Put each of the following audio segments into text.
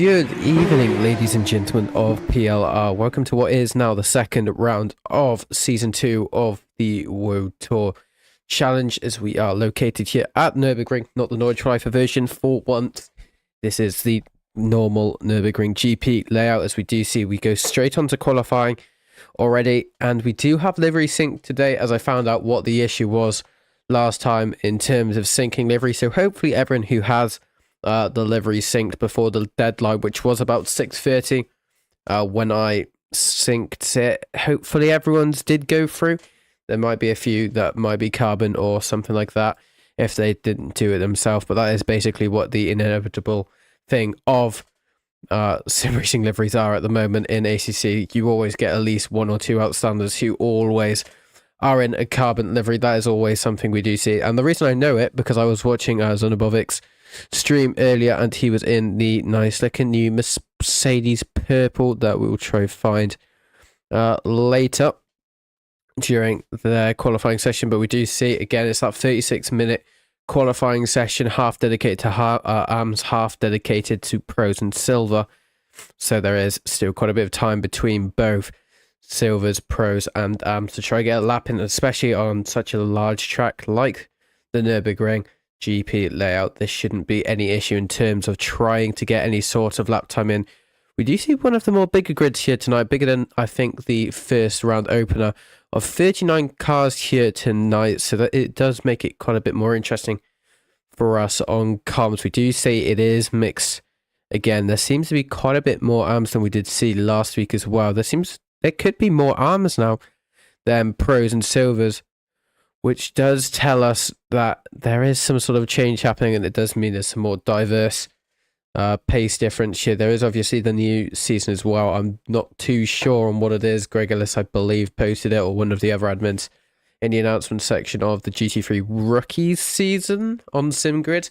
Good evening, ladies and gentlemen of PLR. Welcome to what is now the second round of Season 2 of the World Tour Challenge, as we are located here at Nurburgring, not the Nordschleife version for once. This is the normal Nurburgring GP layout. As we do see, we go straight on to qualifying already, and we do have livery sync today, as I found out what the issue was last time in terms of syncing livery. So hopefully everyone who has the livery synced before the deadline, which was about 6:30 when I synced it. Hopefully everyone's did go through. There might be a few that might be carbon or something like that if they didn't do it themselves, but that is basically what the inevitable thing of sim racing liveries are at the moment in ACC. You always get at least one or two outstanders who always are in a carbon livery. That is always something we do see, and the reason I know it because I was watching Zonabovic's stream earlier, and he was in the nice looking new Mercedes purple that we will try to find later during their qualifying session. But we do see again, it's that 36-minute qualifying session, half dedicated to AMs, half dedicated to pros and silver. So there is still quite a bit of time between both silvers, pros, and AMs to try to get a lap in, especially on such a large track like the Nurburgring GP layout. This shouldn't be any issue in terms of trying to get any sort of lap time in. We do see one of the more bigger grids here tonight, bigger than I think the first round opener, of 39 cars here tonight, so that it does make it quite a bit more interesting for us on comms. We do see it is mixed again. There seems to be quite a bit more arms than we did see last week as well. There could be more arms now than pros and silvers, which does tell us that there is some sort of change happening, and it does mean there's some more diverse pace difference here. There is obviously the new season as well. I'm not too sure on what it is. Greg Ellis, I believe, posted it, or one of the other admins, in the announcement section of the GT3 Rookies season on SimGrid.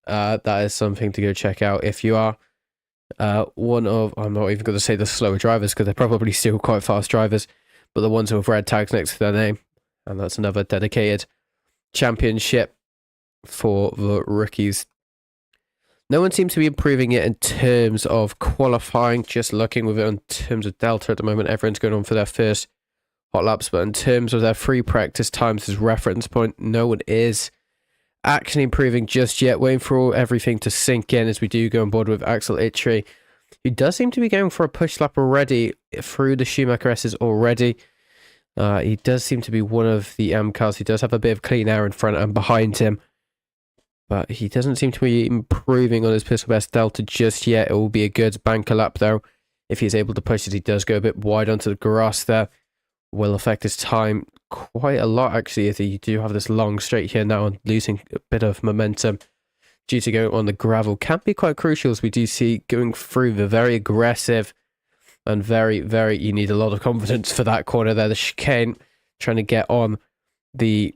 That is something to go check out if you are one of, I'm not even going to say the slower drivers, because they're probably still quite fast drivers, but the ones who have red tags next to their name. And that's another dedicated championship for the rookies. No one seems to be improving it in terms of qualifying. Just looking with it in terms of Delta at the moment, everyone's going on for their first hot laps. But in terms of their free practice times as reference point, no one is actually improving just yet. Waiting for everything to sink in as we do go on board with Axel Itri, who does seem to be going for a push lap already through the Schumacher S's already. He does seem to be one of the cars. He does have a bit of clean air in front and behind him, but he doesn't seem to be improving on his personal best Delta just yet. It will be a good banker lap though. If he's able to push it, he does go a bit wide onto the grass there. Will affect his time quite a lot actually, if you do have this long straight here now and losing a bit of momentum due to going on the gravel. Can be quite crucial, as we do see going through the very aggressive and very, you need a lot of confidence for that corner there. The chicane, trying to get on the...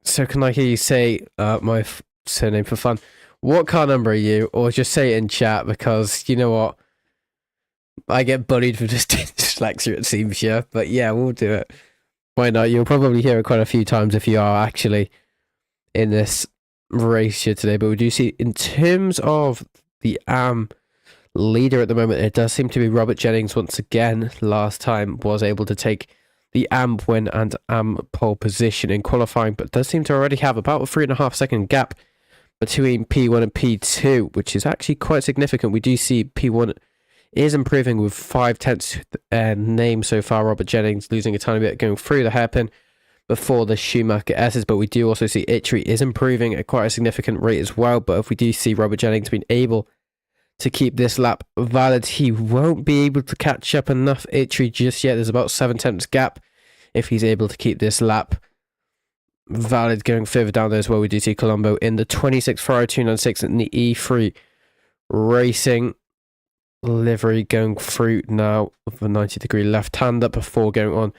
So can I hear you say my surname for fun? What car number are you? Or just say it in chat, because you know what? I get bullied for just dyslexia, it seems, yeah. But yeah, we'll do it. Why not? You'll probably hear it quite a few times if you are actually in this race here today. But we do see, in terms of the leader at the moment, it does seem to be Robert Jennings once again. Last time was able to take the AMP win and AMP pole position in qualifying, but does seem to already have about a 3.5 second gap between P1 and P2, which is actually quite significant. We do see P1 is improving with 5/10 name so far. Robert Jennings losing a tiny bit going through the hairpin before the Schumacher S's, but we do also see Itri is improving at quite a significant rate as well. But if we do see Robert Jennings being able to keep this lap valid, he won't be able to catch up enough Itri just yet. There's about 7/10 gap if he's able to keep this lap valid. Going further down there as well, we do see Colombo in the 26 Ferrari 296 in the E3 Racing livery, going through now with a 90-degree left-hander before going on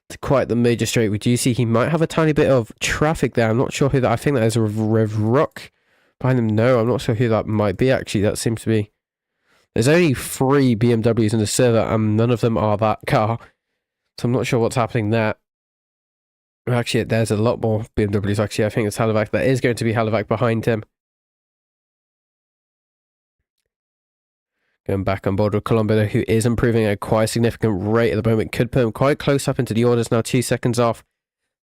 to quite the major straight. We do see he might have a tiny bit of traffic there. I'm not sure who that, I think that is a Rev Rock behind him. No, I'm not sure who that might be actually. That seems to be... There's only 3 BMWs in the server and none of them are that car. So I'm not sure what's happening there. Actually, there's a lot more BMWs actually. I think it's Halivac. That is going to be Halivac behind him. Going back on board with Colombo, who is improving at quite a significant rate at the moment. Could put him quite close up into the orders now. 2 seconds off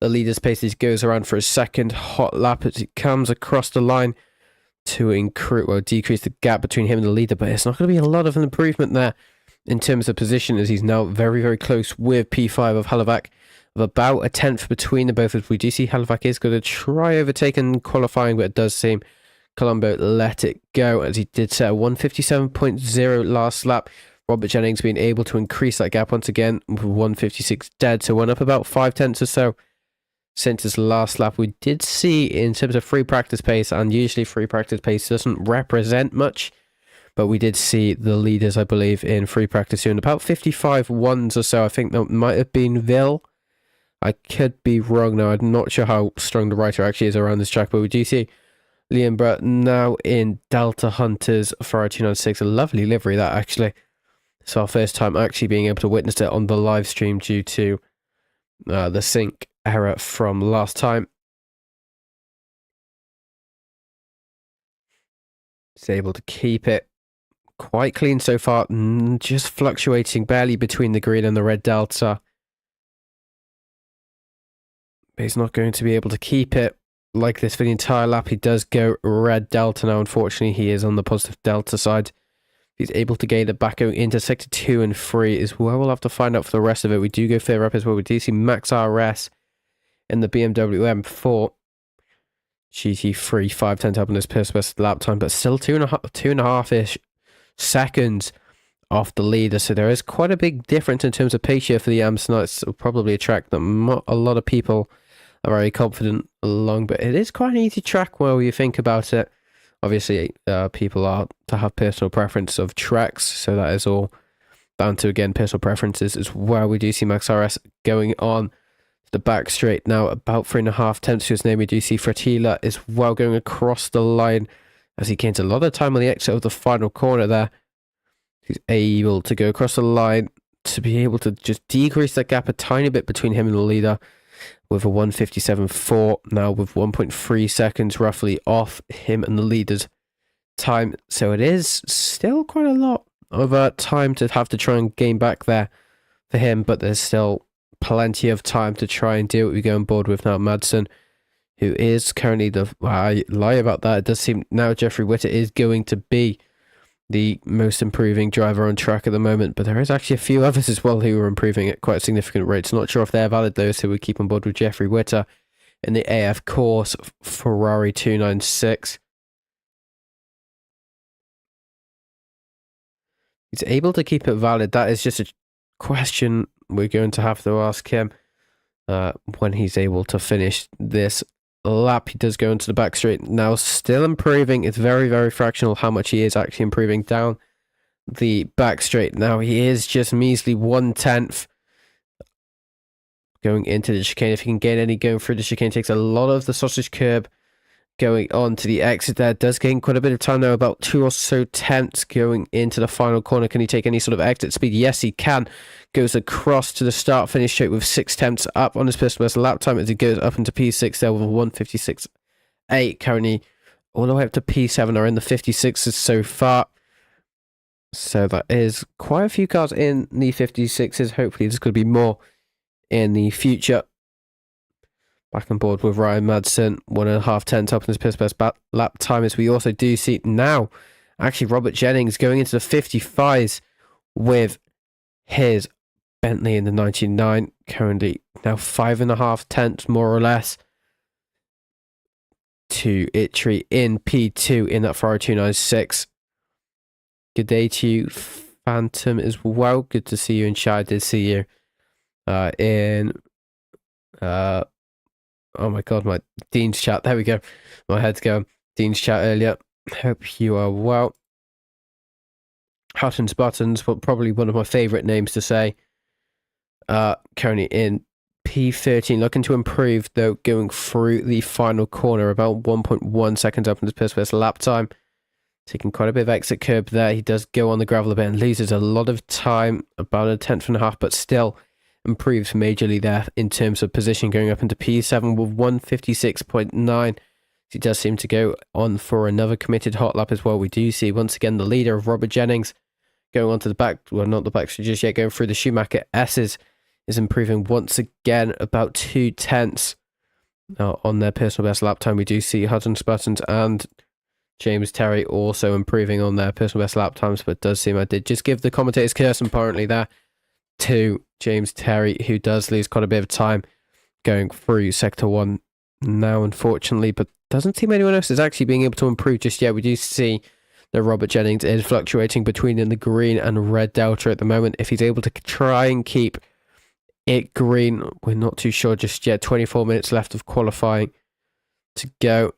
the leader's pace as he goes around for a second hot lap as he comes across the line to decrease the gap between him and the leader. But it's not going to be a lot of an improvement there in terms of position, as he's now very, very close with P5 of Halivac, of about a tenth between the both. As we do see Halivac is going to try overtaking qualifying, but it does seem Colombo let it go, as he did set a 157.0 last lap. Robert Jennings being able to increase that gap once again with 156 dead, so went up about 5 tenths or so since his last lap. We did see in terms of free practice pace, and usually free practice pace doesn't represent much, but we did see the leaders, I believe, in free practice doing about 55 ones or so. I think that might have been Ville. I could be wrong now. I'm not sure how strong the writer actually is around this track, but we do see Liam Brett now in Delta Hunters Ferrari 296. A lovely livery, that actually. It's our first time actually being able to witness it on the live stream due to the sync error from last time. It's able to keep it quite clean so far, just fluctuating barely between the green and the red Delta. But he's not going to be able to keep it like this for the entire lap. He does go red Delta now. Unfortunately, he is on the positive Delta side. He's able to gain it back going into sector 2 and 3 is where we'll have to find out for the rest of it. We do go further up as well. We do see Max RS in the BMW M4 GT3 510 up on his personal best lap time, but still two and a half-ish seconds off the leader. So there is quite a big difference in terms of pace here for the Amstel. It's probably a track that not a lot of people are very confident along, but it is quite an easy track when you think about it. Obviously, people are to have personal preference of tracks, so that is all down to, again, personal preferences as well. We do see Max RS going on the back straight now, about 3.5 tenths to his name. We do see Fratila as well going across the line as he gains a lot of time on the exit of the final corner there. He's able to go across the line to be able to just decrease that gap a tiny bit between him and the leader with a 157.4 now, with 1.3 seconds roughly off him and the leader's time. So it is still quite a lot of time to have to try and gain back there for him, but there's still plenty of time to try and do what we go on board with now. Madsen, who is currently I lie about that. It does seem now Jeffrey Witter is going to be the most improving driver on track at the moment, but there is actually a few others as well who are improving at quite significant rates. Not sure if they're valid though, so we keep on board with Jeffrey Witter in the AF course Ferrari 296. He's able to keep it valid. That is just a question we're going to have to ask him when he's able to finish this lap. He does go into the back straight now, still improving. It's very, very fractional how much he is actually improving down the back straight. Now he is just measly 1/10 going into the chicane. If he can gain any going through the chicane, takes a lot of the sausage curb going on to the exit there. Does gain quite a bit of time now, about 2 or so tenths going into the final corner. Can he take any sort of exit speed? Yes, he can. Goes across to the start finish straight with 6 tenths up on his personal best lap time as he goes up into P6 there with a 156.8. Currently all the way up to P7 are in the 56s so far. So that is quite a few cars in the 56s. Hopefully there's going to be more in the future. Back on board with Ryan Madsen, 1.5 tenths up in his personal best lap time, as we also do see now actually Robert Jennings going into the 55s with his Bentley in the 99, currently now 5.5 tenths more or less to Itri in P2 in that Ferrari 296. Good day to you, Phantom, as well. Good to see you in chat. I did see you in oh my god, my Dean's chat. There we go. My head's going. Dean's chat earlier. Hope you are well. Hutton's Buttons, but probably one of my favourite names to say. Currently in P13, looking to improve though, going through the final corner, about 1.1 seconds up in his personal best lap time. Taking quite a bit of exit curb there. He does go on the gravel a bit and loses a lot of time, about 1.5 tenths, but still improves majorly there in terms of position, going up into P7 with 156.9. He does seem to go on for another committed hot lap as well. We do see once again the leader of Robert Jennings going on to the back, well, not the back straight just yet, going through the Schumacher S's, is improving once again about 2/10 on their personal best lap time. We do see Hudson Buttons and James Terry also improving on their personal best lap times, but it does seem I did just give the commentators curse apparently there to James Terry, who does lose quite a bit of time going through Sector 1 now, unfortunately, but doesn't seem anyone else is actually being able to improve just yet. We do see that Robert Jennings is fluctuating between in the green and red delta at the moment. If he's able to try and keep it green, we're not too sure just yet. 24 minutes left of qualifying to go.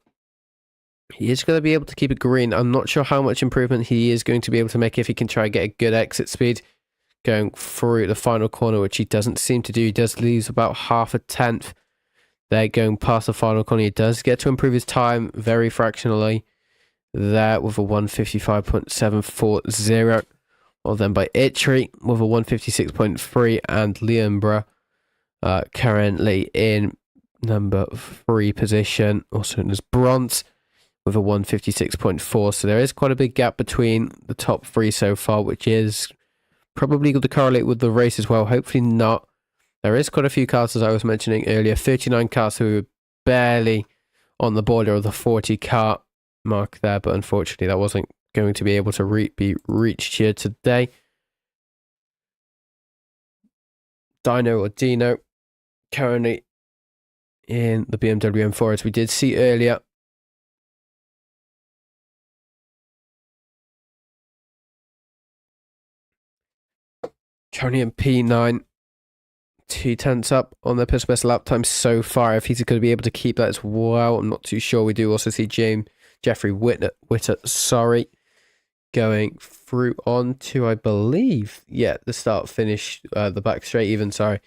He is going to be able to keep it green. I'm not sure how much improvement he is going to be able to make if he can try and get a good exit speed going through the final corner, which he doesn't seem to do. He does lose about half a tenth there going past the final corner. He does get to improve his time very fractionally there with a 155.740. Well, then by Itri with a 156.3, and Leonborough currently in number 3 position, also known as bronze, with a 156.4. So there is quite a big gap between the top 3 so far, which is probably going to correlate with the race as well. Hopefully not. There is quite a few cars, as I was mentioning earlier, 39 cars who are barely on the border of the 40 car mark there, but unfortunately that wasn't going to be able to be reached here today. Dino currently in the BMW M4, as we did see earlier. Currently in P9, 2/10 up on their personal best lap time so far. If he's going to be able to keep that as well, I'm not too sure. We do also see Jeffrey Witter, going through on to, I believe, the start finish, the back straight even, sorry.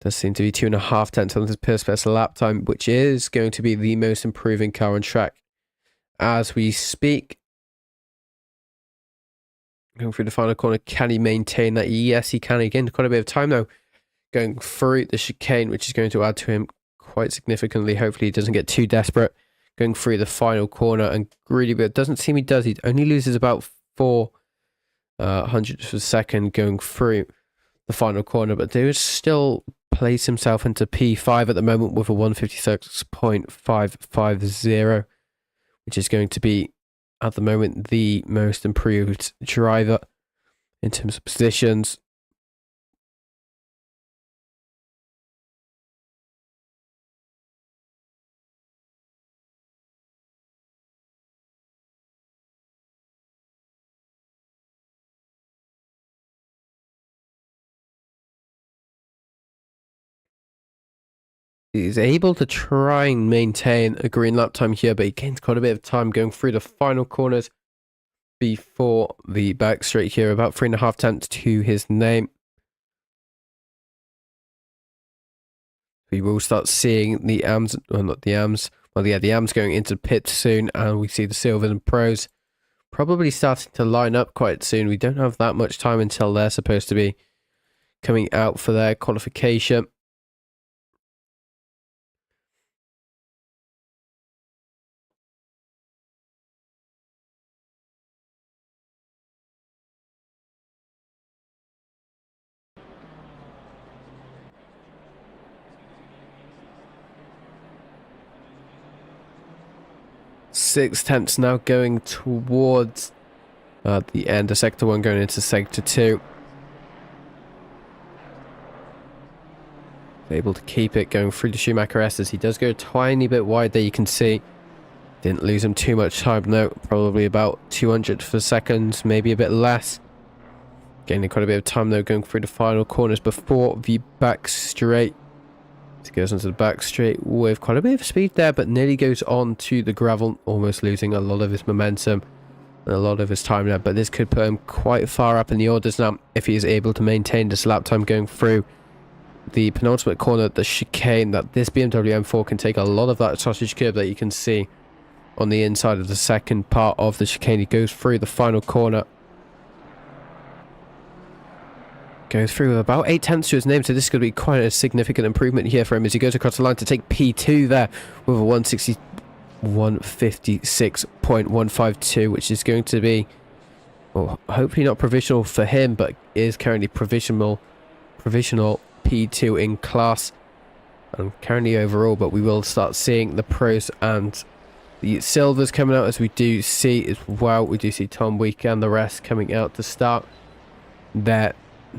Does seem to be 2.5 tenths on his personal best lap time, which is going to be the most improving car on track as we speak. Going through the final corner, can he maintain that? Yes, he can. Again, quite a bit of time though, going through the chicane, which is going to add to him quite significantly. Hopefully he doesn't get too desperate going through the final corner and greedy, but it doesn't seem he does. He only loses about 4 hundredths of a second going through the final corner, but there is still place himself into P5 at the moment with a 156.550, which is going to be at the moment the most improved driver in terms of positions. He's able to try and maintain a green lap time here, but he gains quite a bit of time going through the final corners before the back straight here, about 3.5 tenths to his name. We will start seeing the AMs, well, not the AMs, well, yeah, the AMs going into pit soon, and we see the Silvers and Pros probably starting to line up quite soon. We don't have that much time until they're supposed to be coming out for their qualification. Six tenths now going towards the end of Sector 1, going into Sector 2. Able to keep it going through the Schumacher S's. He does go a tiny bit wide there, you can see. Didn't lose him too much time, no. Probably about 200 for seconds, maybe a bit less. Gaining quite a bit of time though, going through the final corners before the back straight. He goes onto the back straight with quite a bit of speed there, but nearly goes on to the gravel, almost losing a lot of his momentum and a lot of his time there. But this could put him quite far up in the orders now if he is able to maintain this lap time going through the penultimate corner, the chicane. That this BMW M4 can take a lot of that sausage curb that you can see on the inside of the second part of the chicane. He goes through the final corner, goes through with about 8 tenths to his name, so this is going to be quite a significant improvement here for him as he goes across the line to take P2 there with a 156.152, which is going to be, well, hopefully not provisional for him, but is currently provisional P2 in class and currently overall. But we will start seeing the pros and the silvers coming out, as we do see as well. We do see Tom Week and the rest coming out to start their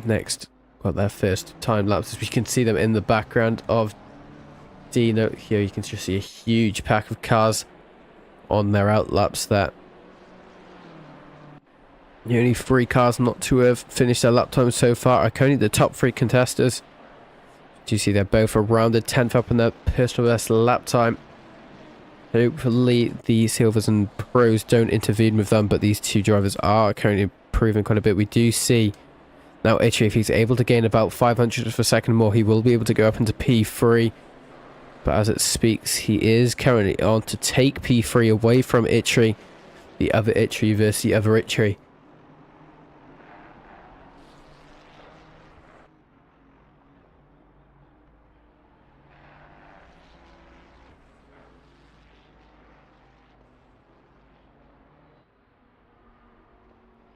their first time lapses. We can see them in the background of Dino. Here you can just see a huge pack of cars on their out laps there. The only 3 cars not to have finished their lap time so far are currently the top 3 contestants. Do you see they're both around the 10th up in their personal best lap time? Hopefully the silvers and pros don't intervene with them, but these 2 drivers are currently improving quite a bit. We do see now Itchy, if he's able to gain about 500 of a second more, he will be able to go up into P3. But as it speaks, he is currently on to take P3 away from Itchy, the other Itchy versus the other Itchy.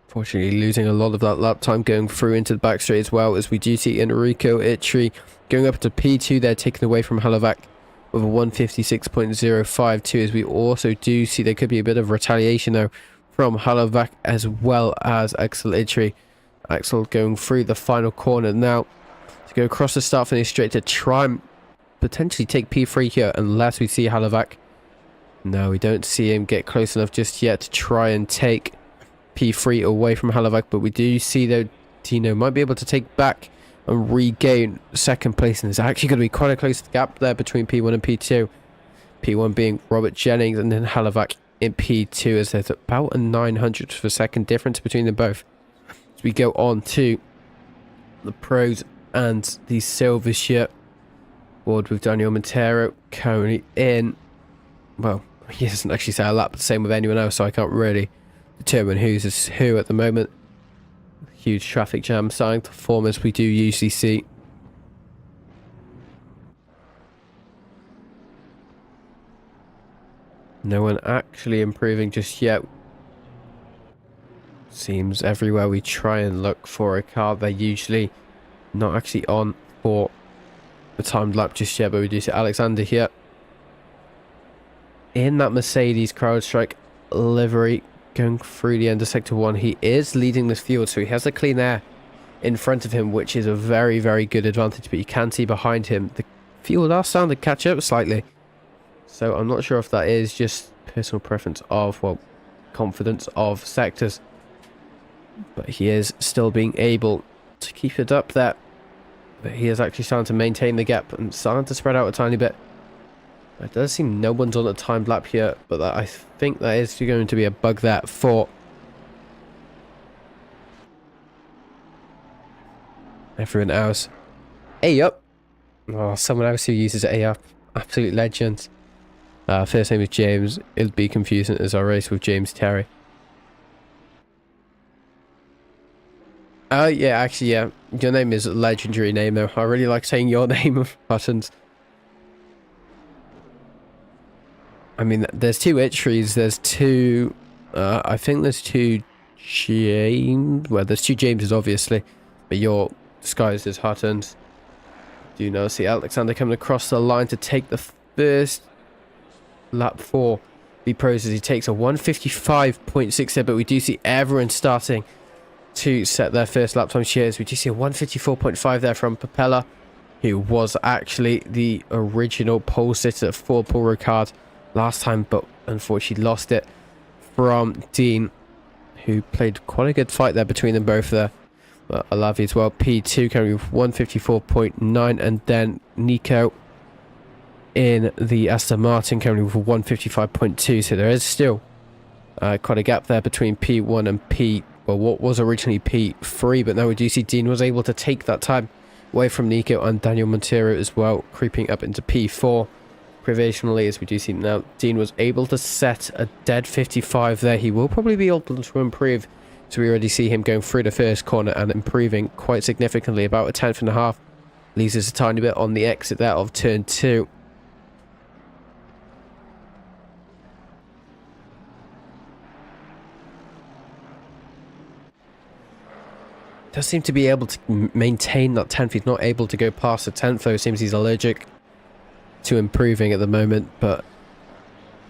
Fortunately, losing a lot of that lap time going through into the back straight as well, as we do see Enrico Itchy going up to P2 there, taken away from Halovac with a 156.052, as we also do see there could be a bit of retaliation though from Halovac as well as Axel Itchy. Axel going through the final corner now to go across the start finish straight to try and potentially take P3 here, unless we see Halovac. No, we don't see him get close enough just yet to try and take P3 away from Halovac, but we do see though Dino might be able to take back and regain second place, and there's actually going to be quite a close gap there between P1 and P2. P1 being Robert Jennings and then Halovac in P2, as there's about a 900th of a second difference between them both. As we go on to the pros and the silver shirt board with Daniel Montero currently in, well, he doesn't actually say a lap, the same with anyone else, so I can't really determine who's who at the moment. Huge traffic jam starting to form, as we do usually see. No one actually improving just yet. Seems everywhere we try and look for a car, they're usually not actually on for the timed lap just yet, but we do see Alexander here in that Mercedes CrowdStrike livery going through the end of sector 1. He is leading this field, so he has the clean air in front of him, which is a very, very good advantage, but you can see behind him the field are starting to catch up slightly. So I'm not sure if that is just personal preference of, well, confidence of sectors, but he is still being able to keep it up there. But he is actually starting to maintain the gap and starting to spread out a tiny bit. It does seem no one's on a timed lap here, but I think that is going to be a bug there for everyone else. A-up. Oh, someone else who uses A-up. Absolute legend. First name is James. It'll be confusing as I race with James Terry. Yeah, actually, yeah. Your name is a legendary name, though. I really like saying your name of buttons. I mean, there's 2 Itcheries, there's 2, I think there's 2 James, well, there's 2 Jameses, obviously, but you're disguised as Huttons. Do you now see Alexander coming across the line to take the first lap for the pros, as he takes a 155.6 there, but we do see everyone starting to set their first lap time shares. We do see a 154.5 there from Propeller, who was actually the original pole sitter for Paul Ricard last time, but unfortunately lost it from Dean, who played quite a good fight there between them both there. But Alavi as well, P2 carrying with 154.9, and then Nico in the Aston Martin carrying with 155.2. So there is still quite a gap there between P1 and what was originally P3, but now we do see Dean was able to take that time away from Nico, and Daniel Montero as well creeping up into P4. Provisionally, as we do see now, Dean was able to set a dead 55 there. He will probably be able to improve, so we already see him going through the first corner and improving quite significantly, about a 10th and a half. Leaves us a tiny bit on the exit there of turn 2. does seem to be able to maintain that 10th. He's not able to go past the 10th, though. It seems he's allergic to improving at the moment, but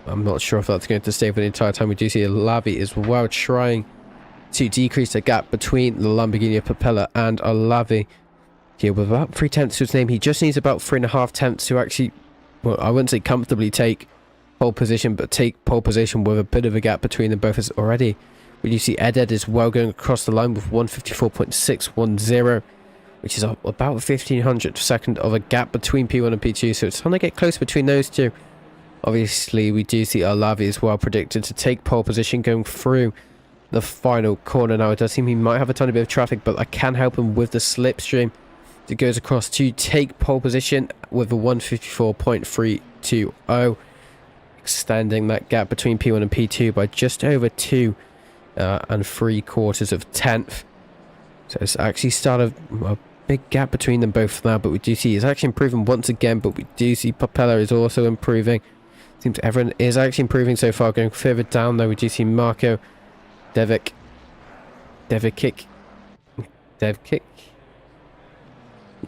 I'm not sure if that's going to stay for the entire time. We do see Alavi as well trying to decrease the gap between the Lamborghini Propeller and Alavi. Here with about 3 tenths to his name. He just needs about 3.5 tenths to actually, well, I wouldn't say comfortably take pole position, but take pole position with a bit of a gap between them both as already. We do see Ed as well going across the line with 154.610, which is about 1,500th second of a gap between P1 and P2, so it's trying to get close between those two. Obviously, we do see Alavi as well predicted to take pole position going through the final corner. Now, it does seem he might have a tiny bit of traffic, but I can help him with the slipstream. It goes across to take pole position with a 154.320, extending that gap between P1 and P2 by just over 2 3/4 of a tenth. So it's actually started a big gap between them both now, but we do see he's actually improving once again, but we do see Propeller is also improving. Seems everyone is actually improving so far. Going further down though, we do see Marco Devkick.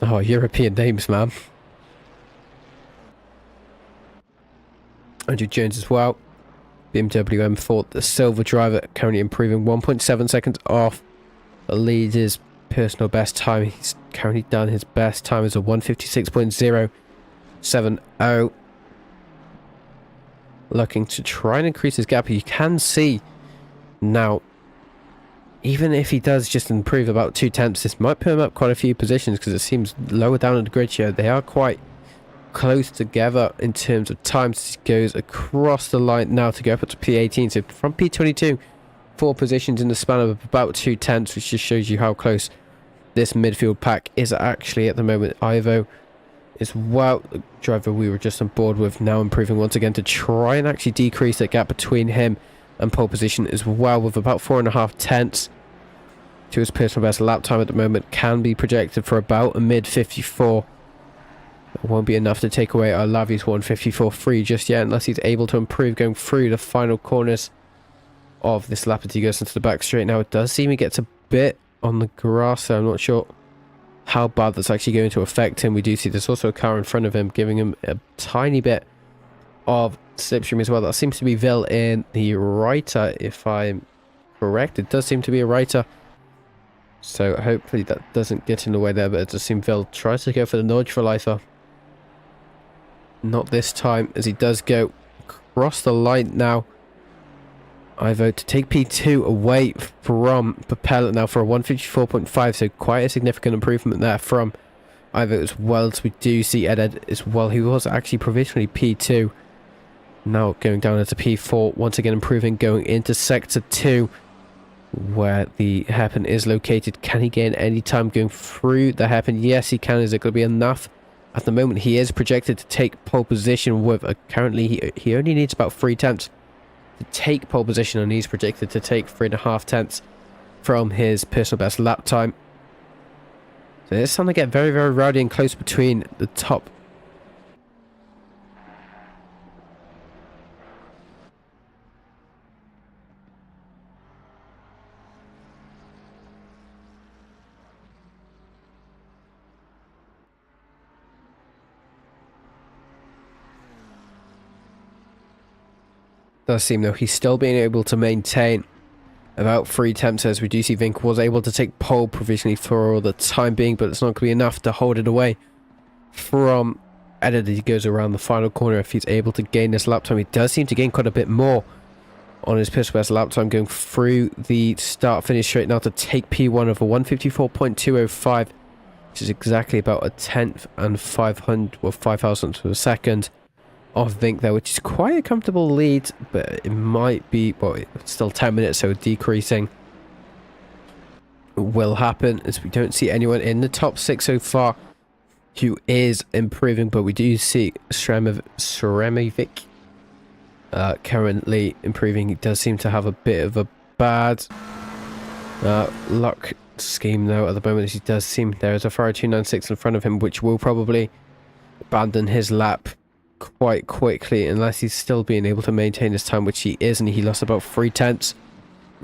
Oh, European names, man. Andrew Jones as well. BMW M4, the silver driver, currently improving 1.7 seconds off the leader's personal best time. He's currently done his best time as a 156.070. Looking to try and increase his gap. You can see now, even if he does just improve about 2 tenths, this might put him up quite a few positions, because it seems lower down in the grid here they are quite close together in terms of times. He goes across the line now to go up to P18, so from P22, 4 positions in the span of about 2 tenths, which just shows you how close this midfield pack is actually at the moment. Ivo as well, the driver we were just on board with, now improving once again to try and actually decrease that gap between him and pole position as well, with about 4.5 tenths to his personal best. Lap time at the moment can be projected for about a mid 54. It won't be enough to take away our Lavi's 154.3 just yet, unless he's able to improve going through the final corners of this lap as he goes into the back straight. Now, it does seem he gets a bit on the grass, so I'm not sure how bad that's actually going to affect him. We do see there's also a car in front of him, giving him a tiny bit of slipstream as well. That seems to be Vil in the Reiter, if I'm correct. It does seem to be a Reiter, so hopefully that doesn't get in the way there, but it does seem Vil tries to go for the Nordverleifer. Not this time, as he does go across the line now. Ivo to take P2 away from Propeller now for a 154.5, so quite a significant improvement there from Ivo as well. As we do see Ed as well, who was actually provisionally P2, now going down into P4, once again improving, going into Sector 2, where the hairpin is located. Can he gain any time going through the hairpin? Yes, he can. Is it going to be enough? At the moment, he is projected to take pole position with currently he only needs about 3 tenths to take pole position, and he's predicted to take 3.5 tenths from his personal best lap time. So it's starting to get very, very rowdy and close between the top. Does seem though he's still being able to maintain about 3 tenths, as we do see Vink was able to take pole provisionally for the time being, but it's not going to be enough to hold it away from Ed. He goes around the final corner. If he's able to gain this lap time, he does seem to gain quite a bit more on his personal best lap time, going through the start finish straight now to take P1 of a 154.205, which is exactly about a tenth and 500 or 5,000th of a second of Vink there, which is quite a comfortable lead, but it might be, well, it's still 10 minutes, so decreasing will happen, as we don't see anyone in the top 6 so far who is improving, but we do see Sremovic currently improving. He does seem to have a bit of a bad luck scheme though at the moment, as he does seem there is a Ferrari 296 in front of him, which will probably abandon his lap quite quickly unless he's still being able to maintain his time, which he is, and he lost about 3 tenths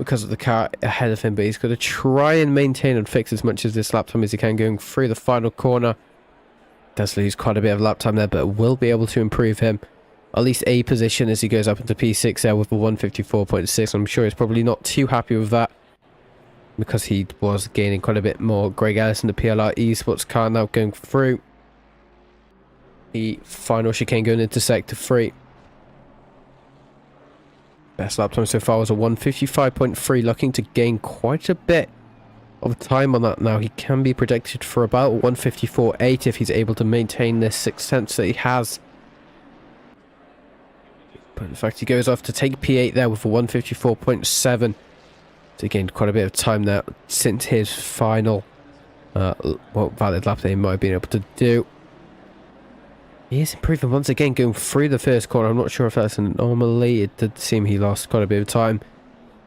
because of the car ahead of him, but he's got to try and maintain and fix as much of this lap time as he can going through the final corner. Does lose quite a bit of lap time there, but will be able to improve him at least a position as he goes up into P6 there with a 154.6. I'm sure he's probably not too happy with that, because he was gaining quite a bit more. Greg Ellis in the PLR esports car now going through the final chicane going into sector 3. Best lap time so far was a 155.3, looking to gain quite a bit of time on that now. He can be predicted for about 154.8 if he's able to maintain this sixth sense that he has. But in fact, he goes off to take P8 there with a 154.7 to gain quite a bit of time there since his final valid lap that he might have been able to do. He is improving once again going through the first corner. I'm not sure if that's an anomaly. It did seem he lost quite a bit of time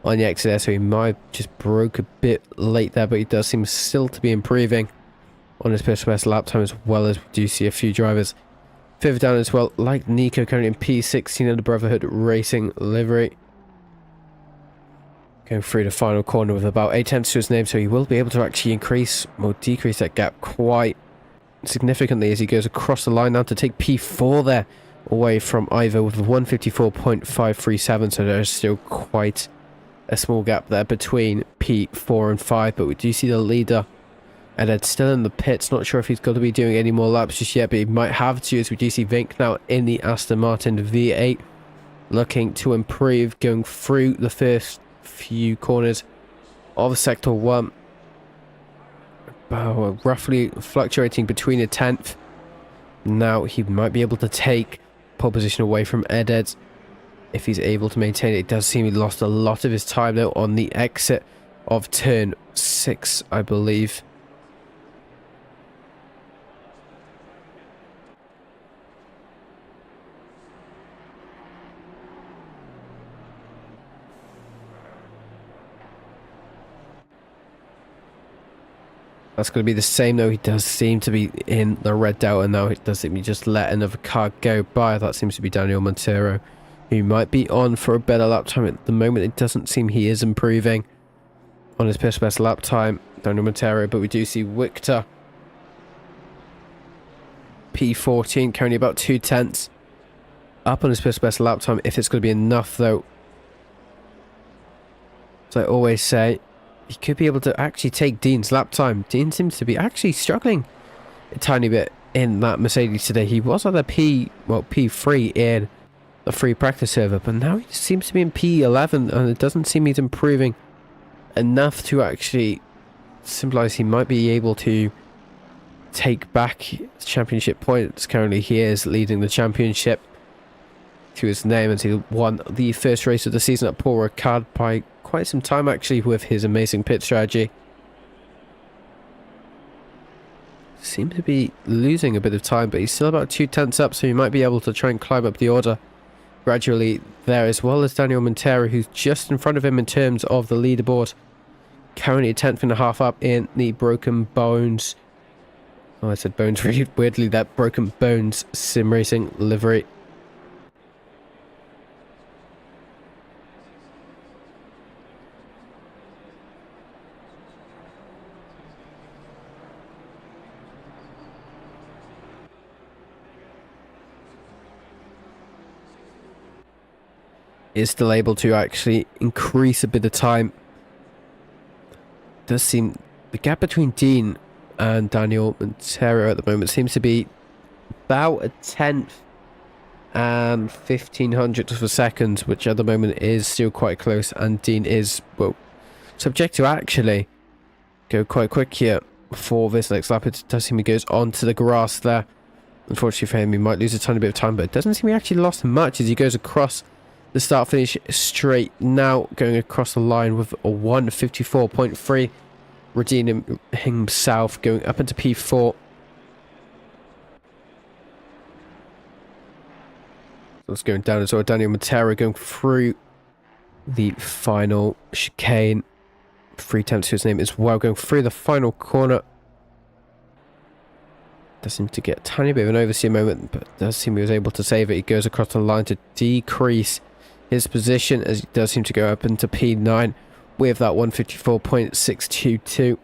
on the exit there, so he might have just broke a bit late there, but he does seem still to be improving on his personal best lap time, as well as we do see a few drivers further down as well, like Nico currently in P16 in the Brotherhood Racing livery. Going through the final corner with about 8 tenths to his name, so he will be able to actually increase or decrease that gap quite significantly as he goes across the line now to take P4 there away from Ivo with 154.537. So there's still quite a small gap there between P4 and 5, but we do see the leader and it's still in the pits. Not sure if he's got to be doing any more laps just yet, but he might have to, as we do see Vink now in the Aston Martin V8 looking to improve going through the first few corners of sector 1. Roughly fluctuating between a 10th. Now he might be able to take pole position away from Edwards if he's able to maintain it. It does seem he lost a lot of his time though on the exit of turn 6, I believe. That's going to be the same though. He does seem to be in the red Delta now. It does seem to just let another car go by. That seems to be Daniel Montero, who might be on for a better lap time at the moment. It doesn't seem he is improving on his personal best lap time, Daniel Montero, but we do see Victor P14 currently about 2 tenths up on his personal best lap time. If it's going to be enough though, as I always say, he could be able to actually take Dean's lap time. Dean seems to be actually struggling a tiny bit in that Mercedes today. He was on the P3 in the free practice server, but now he seems to be in P11 and it doesn't seem he's improving enough to actually symbolize he might be able to take back championship points. Currently he is leading the championship to his name, and he won the first race of the season at Paul Ricard by quite some time actually with his amazing pit strategy. Seems to be losing a bit of time, but he's still about 2 tenths up, so he might be able to try and climb up the order gradually there, as well as Daniel Montero, who's just in front of him in terms of the leaderboard. Currently a 10.5 up in the Broken Bones. Oh, I said Bones really weirdly. That Broken Bones sim racing livery. Is still able to actually increase a bit of time. Does seem the gap between Dean and Daniel Montero at the moment seems to be about a 10th and 1500 of a second, which at the moment is still quite close, and Dean is, well, subject to actually go quite quick here for this next lap. It does seem he goes onto the grass there. Unfortunately for him, he might lose a tiny bit of time, but it doesn't seem he actually lost much as he goes across the start finish straight now, going across the line with a 154.3, redeeming himself, going up into P4. So it's going down as well. Daniel Montero going through the final chicane. 3 tenths to his name as well, going through the final corner. Does seem to get a tiny bit of an oversteer moment, but does seem he was able to save it. He goes across the line to decrease his position as he does seem to go up into P9 with that 154.622.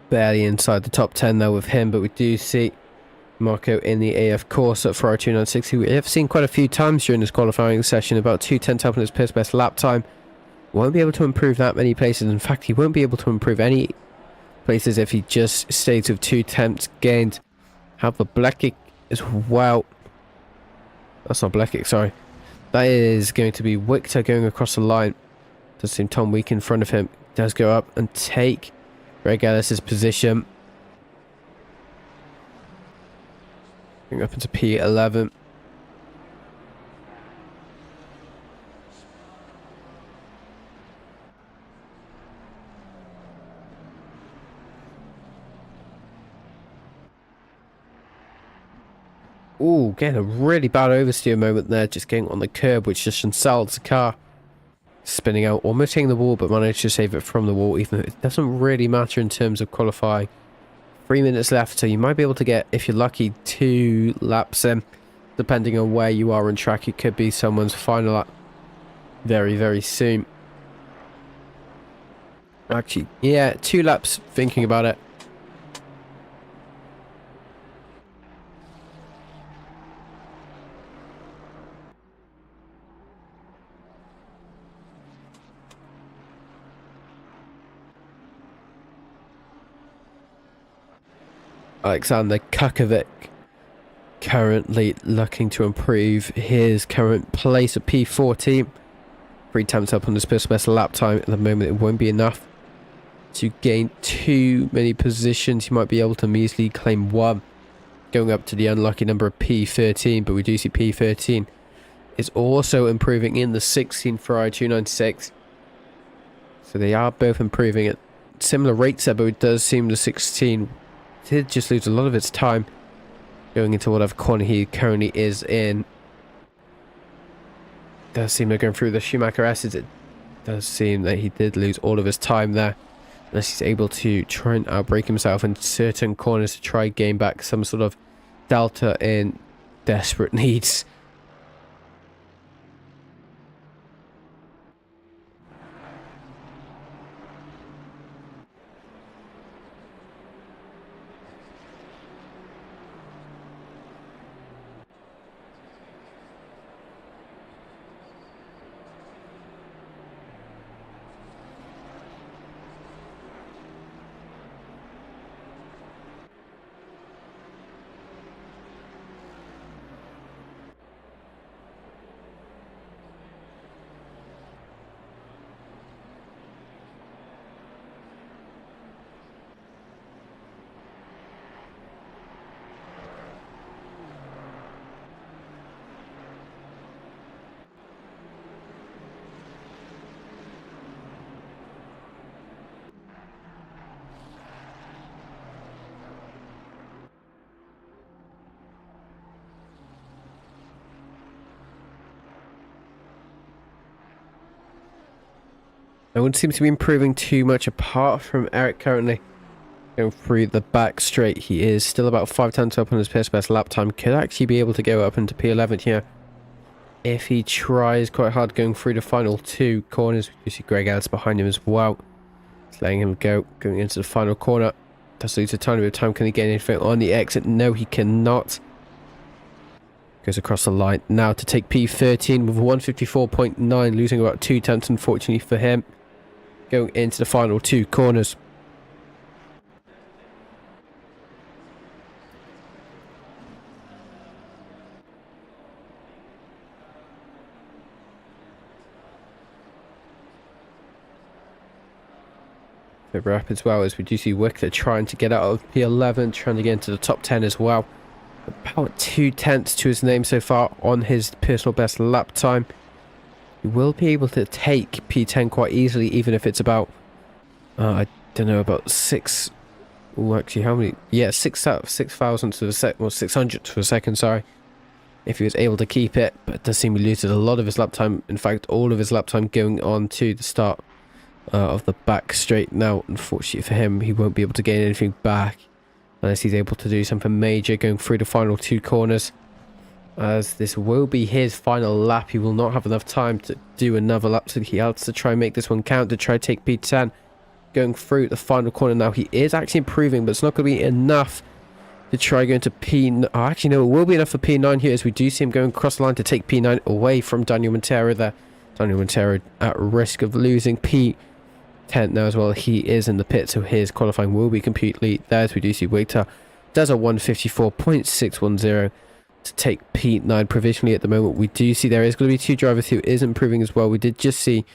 Barely inside the top 10 though with him, but we do see Marco in the AF course at 402.960. We have seen quite a few times during this qualifying session, about 2:10 up on his personal best lap time. Won't be able to improve that many places. In fact, he won't be able to improve any places if he just stays with 2 tenths gained. Have the Blekik as well. That's not Blekik, sorry. That is going to be Victor going across the line. Does seem Tom Week in front of him. Does go up and take Greg Ellis's position. Going up into P11. Ooh, getting a really bad oversteer moment there, just getting on the curb, which just unsalvaged the car. Spinning out, almost hitting the wall, but managed to save it from the wall, even though it doesn't really matter in terms of qualifying. 3 minutes left, so you might be able to get, if you're lucky, 2 laps in. Depending on where you are on track, it could be someone's final lap very, very soon. Actually, yeah, 2 laps, thinking about it. Alexander Kukovic currently looking to improve his current place at P14. 3 times up on his personal best lap time. At the moment, it won't be enough to gain too many positions. You might be able to measly claim 1, going up to the unlucky number of P13. But we do see P13 is also improving in the 16 Ferrari 296. So they are both improving at similar rates there, but it does seem the 16 did just lose a lot of its time going into whatever corner he currently is in. Does seem like going through the Schumacher S's. It does seem that he did lose all of his time there, unless he's able to try and outbrake himself in certain corners to try gain back some sort of delta in desperate needs. No one seems to be improving too much apart from Eric currently. Going through the back straight, he is still about 5 tenths up on his personal best lap time. Could actually be able to go up into P11 here if he tries quite hard going through the final 2 corners. You see Greg Ellis behind him as well. It's letting him go, going into the final corner. Does lose a tiny bit of time. Can he get anything on the exit? No, he cannot. Goes across the line now to take P13 with 154.9, losing about 2 tenths unfortunately for him. Going into the final 2 corners. Over up as well as we do see Wickler trying to get out of P11, trying to get into the top 10 as well. About 2 tenths to his name so far on his personal best lap time. He will be able to take P10 quite easily, even if it's about, I don't know, about 6. Oh, actually, how many? Yeah, 6,000 to the second, well, 600 to a second, sorry. If he was able to keep it, but it does seem he loses a lot of his lap time. In fact, all of his lap time going on to the start of the back straight. Now, unfortunately for him, he won't be able to gain anything back unless he's able to do something major going through the final 2 corners. as this will be his final lap. He will not have enough time to do another lap, so he has to try and make this one count to try to take P10. Going through the final corner now, he is actually improving, but it's not going to be enough to try going to P9. Oh, actually, no, it will be enough for P9 here, as we do see him going across the line to take P9 away from Daniel Montero there. Daniel Montero at risk of losing P10 now as well. He is in the pit, so his qualifying will be completely there, as we do see Waiter does a 154.610 to take P9 provisionally at the moment. We do see there is going to be two drivers who is improving as well. We did just see,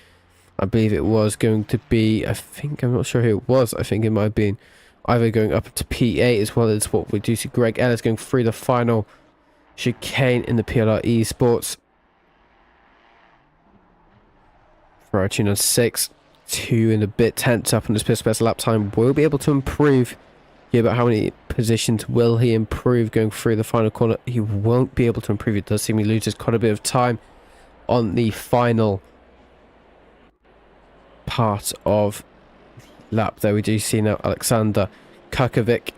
I believe it was going to be, I'm not sure who it was. I think it might have been either going up to P8 as well as what we do see Greg Ellis going through the final chicane in the PLR Esports. For our tune on 6, 2 and a bit tenths up on this pit best lap time. Will be able to improve. Yeah, but how many positions will he improve going through the final corner? He won't be able to improve. It does seem he loses quite a bit of time on the final part of the lap there. We do see now Alexander Kukovic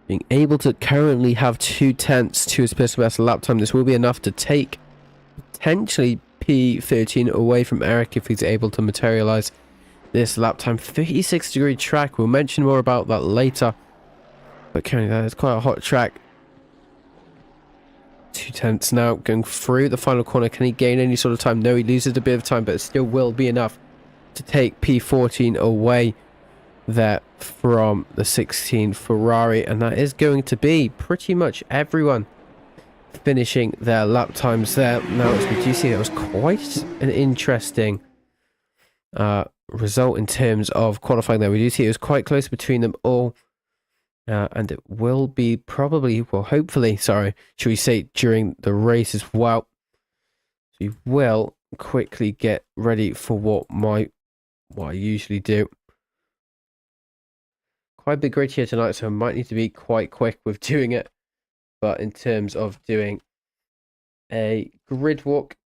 being able to currently have 2 tenths to his personal best lap time. This will be enough to take potentially P13 away from Eric if he's able to materialize this lap time. 36-degree track, we'll mention more about that later, but currently that is quite a hot track. 2 tenths now going through the final corner. Can he gain any sort of time? No, he loses a bit of time, but it still will be enough to take P14 away there from the 16 Ferrari, and that is going to be pretty much everyone finishing their lap times there. Now, as we do see, that was quite an interesting result in terms of qualifying there. We do see it was quite close between them all, and it will be probably, well, hopefully, sorry, should we say, during the race as well. So we will quickly get ready for what I usually do. Quite a big grid here tonight, so I might need to be quite quick with doing it. But in terms of doing a grid walk,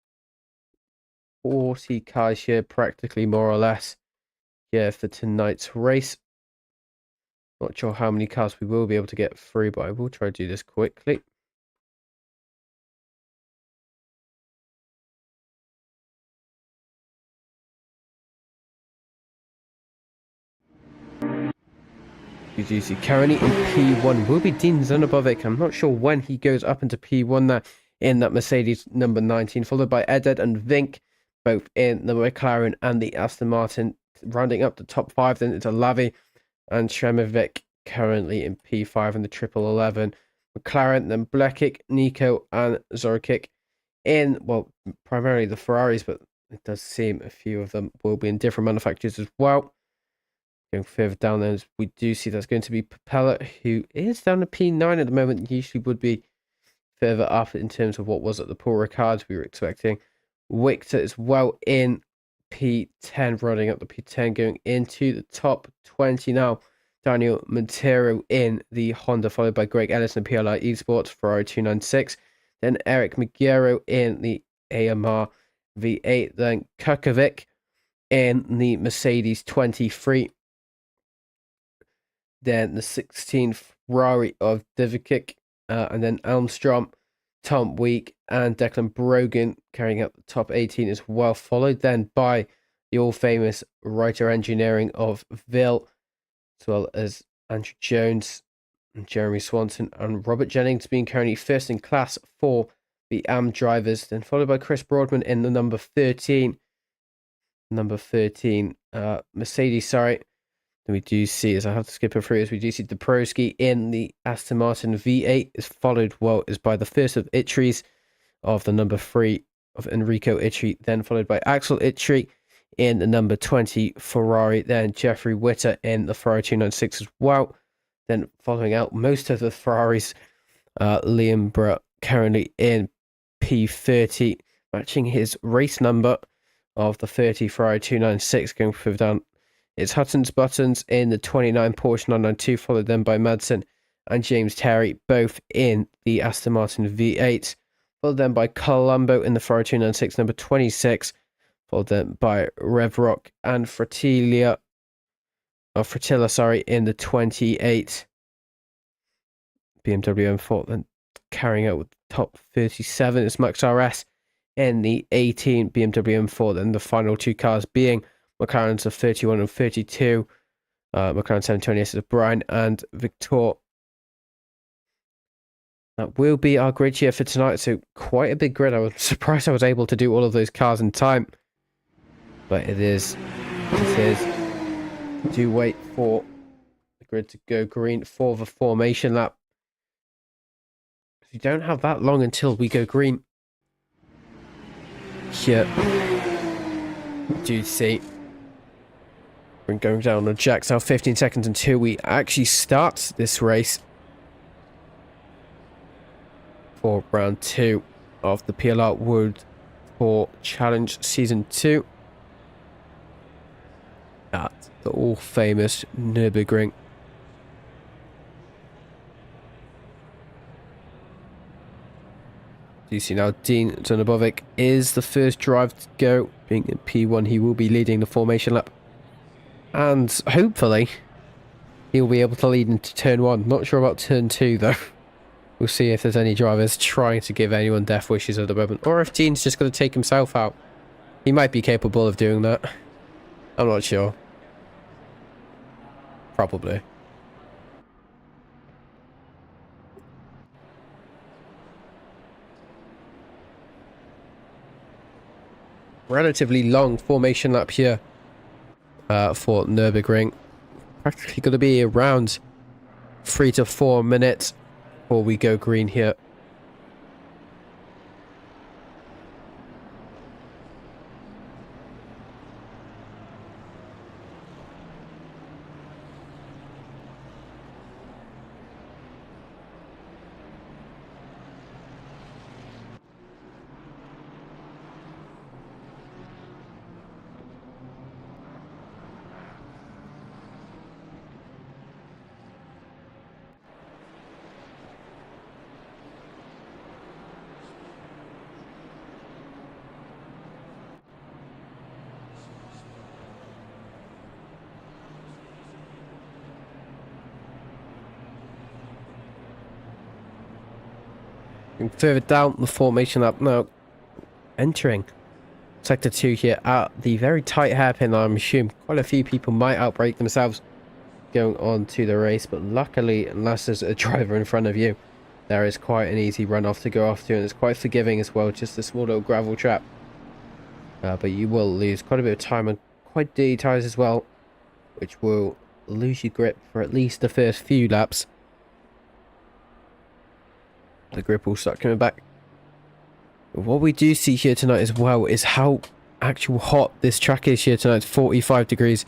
40 cars here, practically more or less, here for tonight's race. Not sure how many cars we will be able to get through, but I will try to do this quickly. You do see currently in P1 will be Dean Zunobovic. I'm not sure when he goes up into P1 there in that Mercedes number 19, followed by Eddard and Vink, both in the McLaren and the Aston Martin. Rounding up the top 5, then it's Lavi and Shremovic currently in P5 in the 1111. McLaren, then Blekic, Nico and Zorkic in, well, primarily the Ferraris, but it does seem a few of them will be in different manufacturers as well. Going further down there, we do see that's going to be Propeller, who is down to P9 at the moment. Usually would be further up in terms of what was at the Paul Ricard we were expecting. Victor as well in P10, running up the P10, going into the top 20 now. Daniel Montero in the Honda, followed by Greg Ellis in the PLR Esports, Ferrari 296. Then Eric Miguero in the AMR V8. Then Kukovic in the Mercedes 23. Then the 16th Ferrari of Divikic, and then Elmstrom, Tom Week, and Declan Brogan carrying up the top 18 as well, followed then by the all-famous Writer Engineering of Ville, as well as Andrew Jones, and Jeremy Swanson, and Robert Jennings being currently first in class for the AM drivers, then followed by Chris Broadman in the number 13 Mercedes, sorry. Then we do see, as I have to skip it through, as we do see Dabrowski in the Aston Martin V8 is followed is by the first of Itries of the number 3 of Enrico Itri, then followed by Axel Itri in the number 20 Ferrari, then Jeffrey Witter in the Ferrari 296 as well. Then following out most of the Ferraris, Liam Brutt currently in P30, matching his race number of the 30 Ferrari 296, going further down. It's Hutton's Buttons in the 29 Porsche 992, followed then by Madsen and James Terry, both in the Aston Martin V8, followed then by Colombo in the 40296, number 26, followed then by Revrock and Fratilla, in the 28. BMW M4 then carrying out with the top 37 is Max RS in the 18 BMW M4. Then the final two cars being McLaren's of 31 and 32, McLaren 720S of Brian and Victor. That will be our grid here for tonight, so quite a big grid. I was surprised I was able to do all of those cars in time, but it is. Do wait for the grid to go green for the formation lap. We don't have that long until we go green. Here, do you see? We're going down on Jack, so 15 seconds until we actually start this race for round 2 of the PLR World Tour Challenge Season 2 at the all-famous Nurburgring. You see now Dean Zanabovic is the first drive to go. Being in P1, he will be leading the formation lap. And hopefully, he'll be able to lead into turn 1. Not sure about turn 2 though. We'll see if there's any drivers trying to give anyone death wishes at the moment. Or if Dean's just going to take himself out. He might be capable of doing that. I'm not sure. Probably. Relatively long formation lap here for Nurburgring. Practically going to be around 3 to 4 minutes before we go green here. Further down the formation lap now, entering sector 2 here at the very tight hairpin. I'm assuming quite a few people might outbrake themselves going on to the race, but luckily, unless there's a driver in front of you, there is quite an easy runoff to go off to, and it's quite forgiving as well, just a small little gravel trap. But you will lose quite a bit of time and quite dirty tyres as well, which will lose your grip for at least the first few laps. The grip will start coming back. But what we do see here tonight as well is how actual hot this track is here tonight. 45 degrees.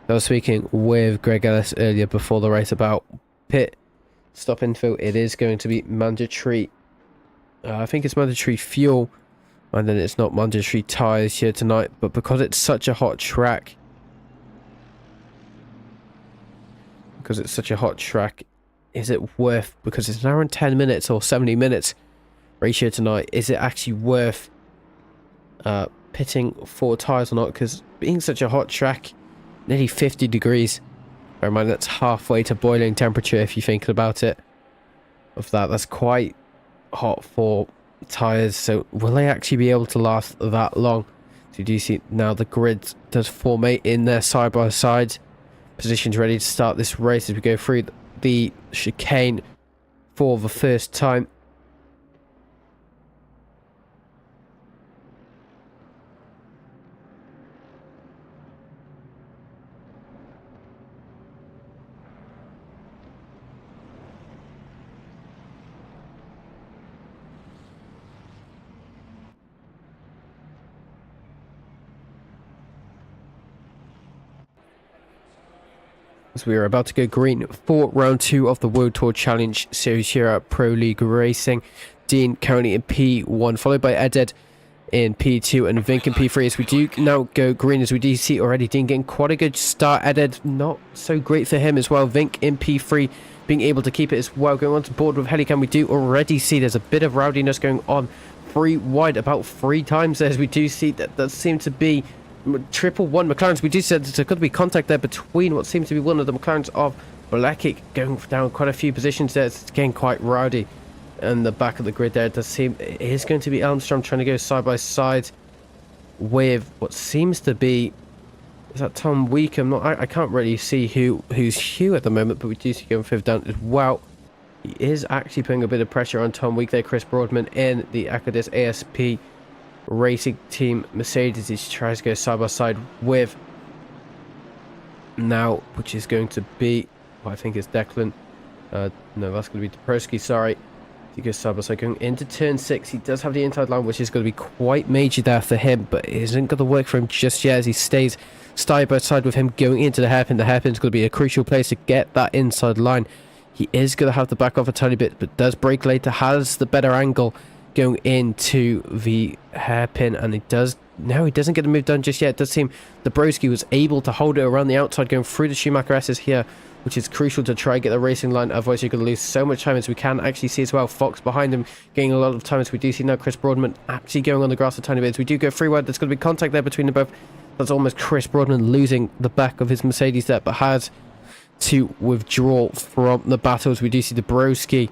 I was speaking with Greg Ellis earlier before the race about pit stop infill. It is going to be mandatory. I think it's mandatory fuel, and then it's not mandatory tyres here tonight. But because it's such a hot track, is it worth, because it's an hour and 10 minutes or 70 minutes race here tonight, is it actually worth pitting 4 tyres or not? Because being such a hot track, nearly 50 degrees, bear in mind that's halfway to boiling temperature if you're thinking about it. That's quite hot for tyres, so will they actually be able to last that long? So do you see now the grid does formate in there side by side, positions ready to start this race as we go through the chicane for the first time. As we are about to go green for round 2 of the World Tour Challenge Series here at Pro League Racing. Dean currently in P1, followed by Eded in P2 and Vink in P3. As we do now go green, as we do see already Dean getting quite a good start. Eded not so great for him as well. Vink in P3 being able to keep it as well. Going on to board with Helicam, we do already see there's a bit of rowdiness going on free wide about 3 times there, as we do see that does seem to be triple one McLarens. We do see that there's going to be contact there between what seems to be one of the McLarens of Blakic, going down quite a few positions there. It's getting quite rowdy in the back of the grid there. It does seem it is going to be Elmstrom trying to go side by side with what seems to be, is that Tom Weekham? I can't really see who's Hugh at the moment, but we do see going fifth down as well. He is actually putting a bit of pressure on Tom Week there. Chris Broadman in the Acadis ASP Racing Team Mercedes. He tries to go side by side with now, which is going to be, well, I think it's Declan. No, that's going to be Dobrowski, sorry. He goes side by side going into turn 6. He does have the inside line, which is going to be quite major there for him, but it isn't going to work for him just yet as he stays side by side with him going into the hairpin. The hairpin is going to be a crucial place to get that inside line. He is going to have to back off a tiny bit, but does brake later, has the better angle going into the hairpin, and he doesn't get the move done just yet. It does seem Dobrowski was able to hold it around the outside going through the Schumacher S's here, which is crucial to try and get the racing line, otherwise you're going to lose so much time. As we can actually see as well, Fox behind him gaining a lot of time, as we do see now Chris Broadman actually going on the grass a tiny bit. As we do go free wide, there's going to be contact there between them both. That's almost Chris Broadman losing the back of his Mercedes there, but has to withdraw from the battle. As we do see Dobrowski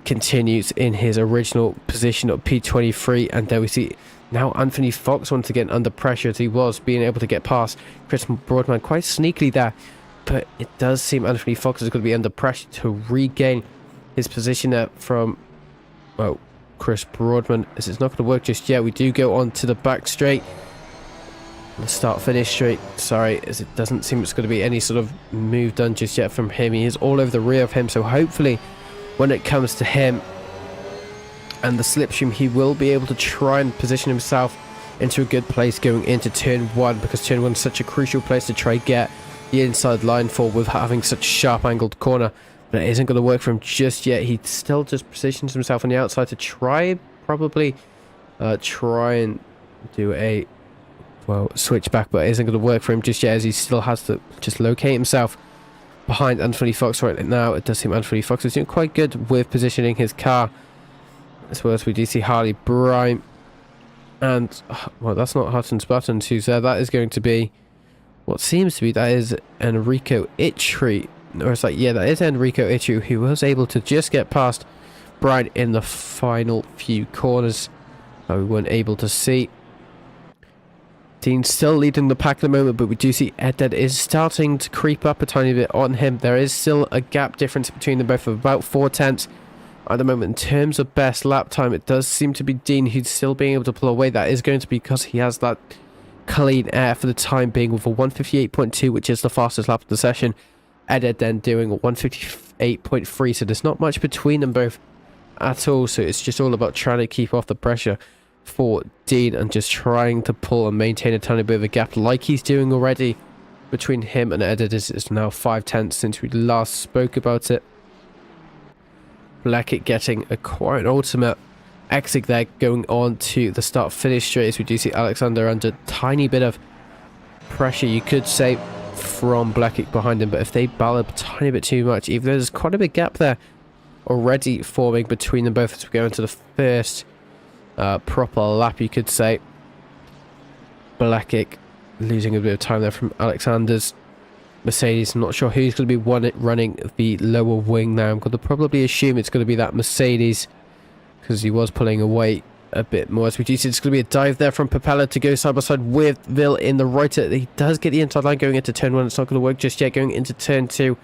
continues in his original position of P23, and there we see now Anthony Fox once again under pressure, as he was being able to get past Chris Broadman quite sneakily there, but it does seem Anthony Fox is going to be under pressure to regain his position there from, well, Chris Broadman. This is not going to work just yet. We do go on to the back straight, the start finish straight, sorry, as it doesn't seem it's going to be any sort of move done just yet from him. He is all over the rear of him, so hopefully when it comes to him and the slipstream, he will be able to try and position himself into a good place going into turn 1, because turn 1 is such a crucial place to try and get the inside line for, with having such a sharp angled corner. But it isn't going to work for him just yet. He still just positions himself on the outside to try and do a, well, switch back, but it isn't going to work for him just yet, as he still has to just locate himself behind Anthony Fox right now. It does seem Anthony Fox is doing quite good with positioning his car, as well as we do see Harley Brime, and, well, that's not Hutton's Buttons who's there. That is going to be what seems to be, that is Enrico Itri, or it's like, yeah, that is Enrico Itri, who was able to just get past Bride in the final few corners that we weren't able to see. Dean still leading the pack at the moment, but we do see Edded is starting to creep up a tiny bit on him. There is still a gap difference between them both of about 4/10 at the moment. In terms of best lap time, it does seem to be Dean who's still being able to pull away. That is going to be because he has that clean air for the time being with a 158.2, which is the fastest lap of the session. Edded then doing a 158.3, so there's not much between them both at all. So it's just all about trying to keep off the pressure for Dean and just trying to pull and maintain a tiny bit of a gap like he's doing already between him and Edded. It's now 5/10 since we last spoke about it. Blackett getting a quite an ultimate exit there, going on to the start finish straight, as we do see Alexander under a tiny bit of pressure, you could say, from Blackett behind him. But if they ballot a tiny bit too much, even though there's quite a big gap there already forming between them both as we go into the first proper lap, you could say. Blackett losing a bit of time there from Alexander's Mercedes. I'm not sure who's going to be running the lower wing now. I'm going to probably assume it's going to be that Mercedes, because he was pulling away a bit more. As we do see, it's going to be a dive there from Propeller to go side by side with Vil in the right. He does get the inside line going into turn 1. It's not going to work just yet. Going into turn 2,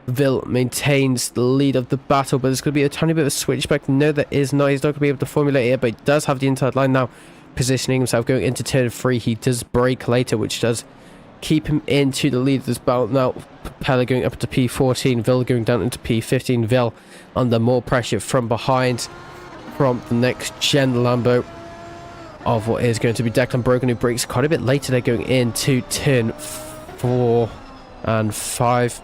Vil maintains the lead of the battle, but there's going to be a tiny bit of a switchback. No, there is not. He's not going to be able to formulate here, but he does have the inside line now, positioning himself going into turn 3. He does brake later, which does keep him into the lead of this battle. Now Propeller going up to P14, Vil going down into P15. Vil under more pressure from behind from the next gen Lambo of what is going to be Declan Brogan, who brakes quite a bit later. They're going into turn 4 and 5.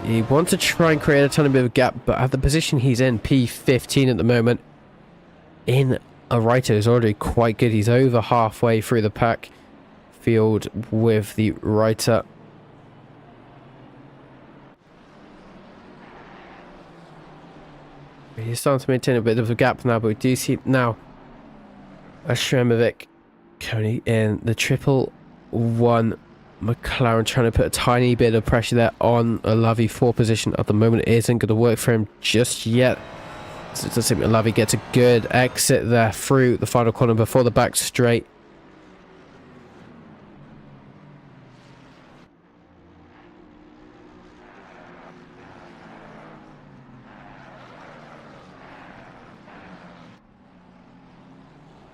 He wants to try and create a tiny bit of a gap, but at the position he's in, P15 at the moment, in a Reiter is already quite good. He's over halfway through the pack field with the Reiter. He's starting to maintain a bit of a gap now, but we do see now Ashremovic currently in the 111 McLaren, trying to put a tiny bit of pressure there on Olavi. 4 position at the moment. It isn't going to work for him just yet. So it does seem Olavi gets a good exit there through the final corner before the back straight.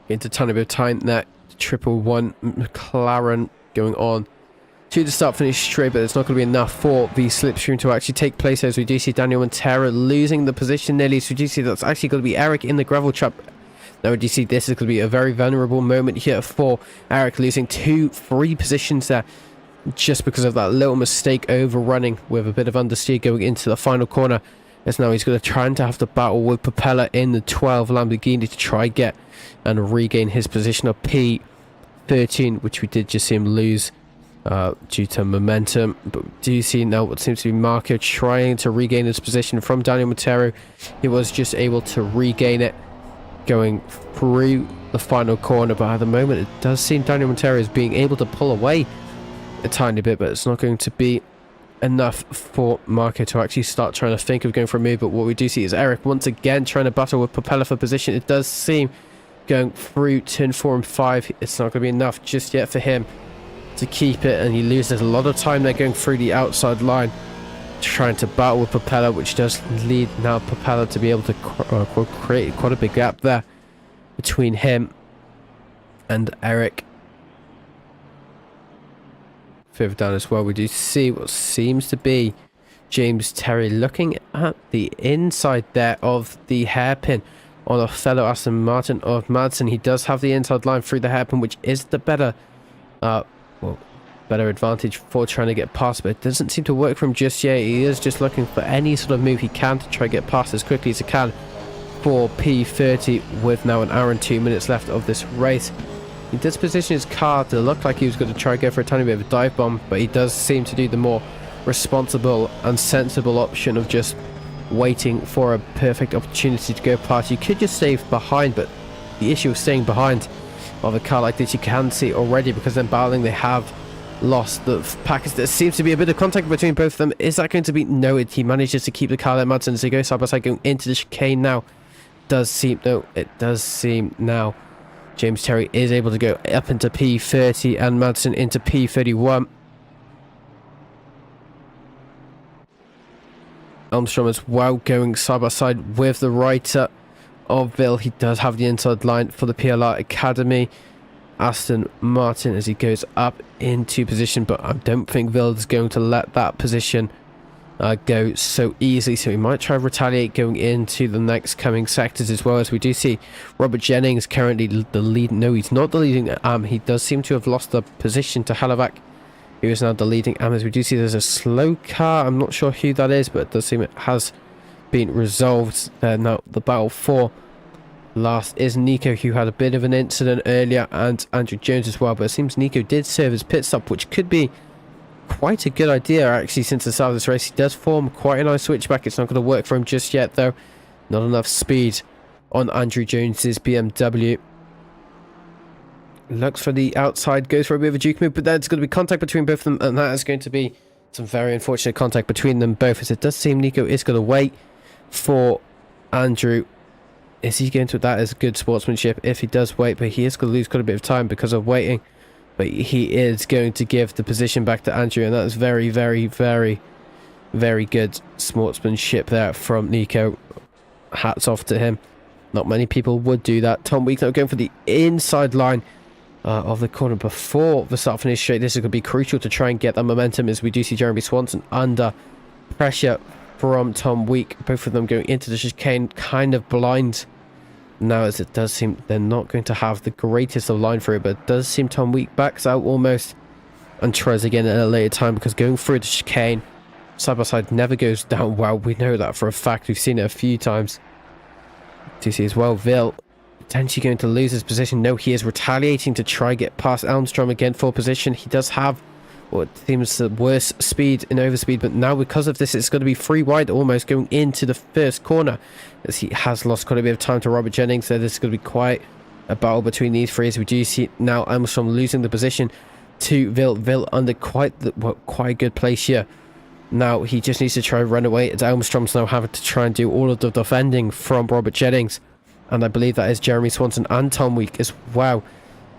Into a tiny bit of time there. 111 McLaren going on to the start finish straight, but it's not going to be enough for the slipstream to actually take place, as we do see Daniel Montero losing the position nearly. So we do see that's actually going to be Eric in the gravel trap. Now we do see this is going to be a very vulnerable moment here for Eric, losing 2-3 positions there just because of that little mistake overrunning with a bit of understeer going into the final corner. As now he's going to try and have to battle with Propeller in the 12 Lamborghini to try get and regain his position of P13, which we did just see him lose due to momentum. But do you see now what seems to be Marco trying to regain his position from Daniel Montero? He was just able to regain it going through the final corner, but at the moment it does seem Daniel Montero is being able to pull away a tiny bit, but it's not going to be enough for Marco to actually start trying to think of going for a move. But what we do see is Eric once again trying to battle with Propeller for position. It does seem going through turn 4 and 5, it's not going to be enough just yet for him to keep it, and he loses a lot of time there going through the outside line trying to battle with Propeller, which does lead now Propeller to be able to create quite a big gap there between him and Eric. Further down as well, we do see what seems to be James Terry looking at the inside there of the hairpin on a fellow Aston Martin of Madsen. He does have the inside line through the hairpin, which is the better better advantage for trying to get past, but it doesn't seem to work for him just yet. He is just looking for any sort of move he can to try to get past as quickly as he can for P30, with now an hour and 2 minutes left of this race. He does position his car to look like he was going to try to go for a tiny bit of a dive bomb, but he does seem to do the more responsible and sensible option of just waiting for a perfect opportunity to go past. You could just stay behind, but the issue of staying behind of a car like this, you can see already, because then battling, they have lost the package. There seems to be a bit of contact between both of them. Is that going to be? No, he manages to keep the car there, Madsen, as they go side by side going into the chicane now. It does seem now James Terry is able to go up into P30 and Madsen into P31. Armstrong as well going side by side with the writer of Ville. He does have the inside line for the PLR Academy Aston Martin as he goes up into position, but I don't think Ville is going to let that position go so easily, so he might try to retaliate going into the next coming sectors as well. As we do see Robert Jennings currently the lead. No, he's not the leading he does seem to have lost the position to Halaback, who is now the leading as we do see there's a slow car. I'm not sure who that is, but it does seem it has been resolved there. Now the battle for last is Nico, who had a bit of an incident earlier, and Andrew Jones as well, but it seems Nico did serve as pit stop, which could be quite a good idea actually. Since the start of this race, he does form quite a nice switchback. It's not going to work for him just yet though. Not enough speed on Andrew Jones's BMW. Looks for the outside, goes for a bit of a juke move, but there's going to be contact between both of them, and that is going to be some very unfortunate contact between them both, as it does seem Nico is going to wait for Andrew. Is he going to? That is good sportsmanship if he does wait, but he is going to lose quite a bit of time because of waiting. But he is going to give the position back to Andrew, and that is very, very, very, very good sportsmanship there from Nico. Hats off to him. Not many people would do that. Tom Weeks now going for the inside line of the corner before the start finish straight. This is going to be crucial to try and get that momentum, as we do see Jeremy Swanson under pressure from Tom Week. Both of them going into the chicane kind of blind now, as it does seem they're not going to have the greatest of line through, but it does seem Tom Week backs out almost and tries again at a later time, because going through the chicane side by side never goes down well. We know that for a fact. We've seen it a few times. Do you see as well Ville potentially going to lose his position? No, he is retaliating to try get past Armstrong again for position. He does have or it seems the worst speed in overspeed, but now because of this it's going to be free wide almost going into the first corner, as he has lost quite a bit of time to Robert Jennings. So this is going to be quite a battle between these three, as we do see now Armstrong losing the position to Vil under quite a good place here. Now he just needs to try and run away, as Armstrong's now having to try and do all of the defending from Robert Jennings, and I believe that is Jeremy Swanson and Tom Week as well.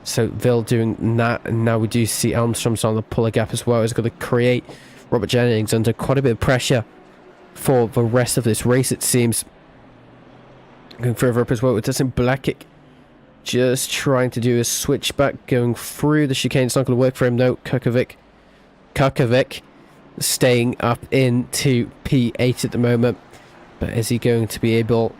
So Vil doing that, and now we do see Armstrong's on the puller gap as well. It's going to create Robert Jennings under quite a bit of pressure for the rest of this race, it seems. Going further up as well, it doesn't Blackick just trying to do a switchback going through the chicane. It's not going to work for him. No, Kukovic staying up into P8 at the moment, but is he going to be able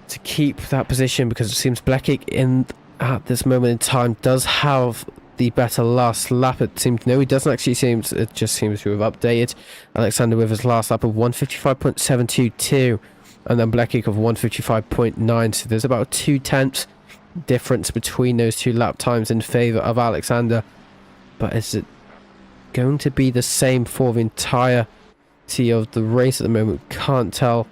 to keep that position? Because it seems Blackick in at this moment in time does have the better last lap. It seems, no, he doesn't actually. Seems it just seems to have updated. Alexander with his last lap of 155.722, and then Blackick of 155.9. So there's about 2/10 difference between those two lap times in favour of Alexander. But is it going to be the same for the entirety of the race at the moment? Can't tell.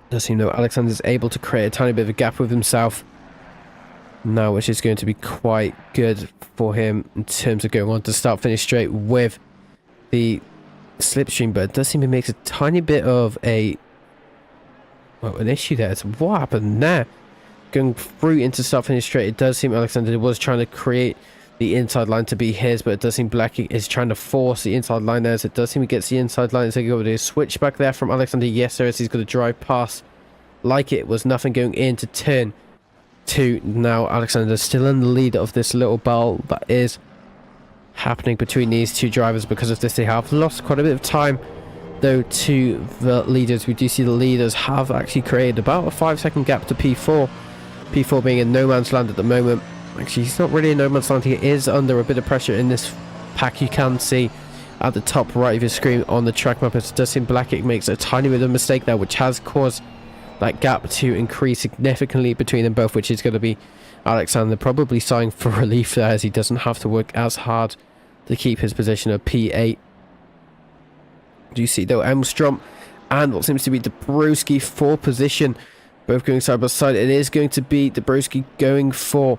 Does seem though Alexander's able to create a tiny bit of a gap with himself now, which is going to be quite good for him in terms of going on to start finish straight with the slipstream. But it does seem he makes a tiny bit of an issue there. So what happened there? Going through into start finish straight, it does seem Alexander was trying to create the inside line to be his, but it does seem Blackie is trying to force the inside line there. So it does seem he gets the inside line. So go with a switch back there from Alexander. Yes, sir, as he's going to drive past like it was nothing going into turn 2. Now Alexander still in the lead of this little battle that is happening between these two drivers. Because of this, they have lost quite a bit of time though to the leaders. We do see the leaders have actually created about a 5-second gap to P4. P4 being in no man's land at the moment. Actually, he's not really in no man's land. He is under a bit of pressure in this pack. You can see at the top right of your screen on the track map, it does seem Blackick makes a tiny bit of mistake there, which has caused that gap to increase significantly between them both, which is going to be Alexander probably sighing for relief there, as he doesn't have to work as hard to keep his position of P8. Do you see though Elmstrom and what seems to be Dabrowski for position, both going side by side? It is going to be Dabrowski going for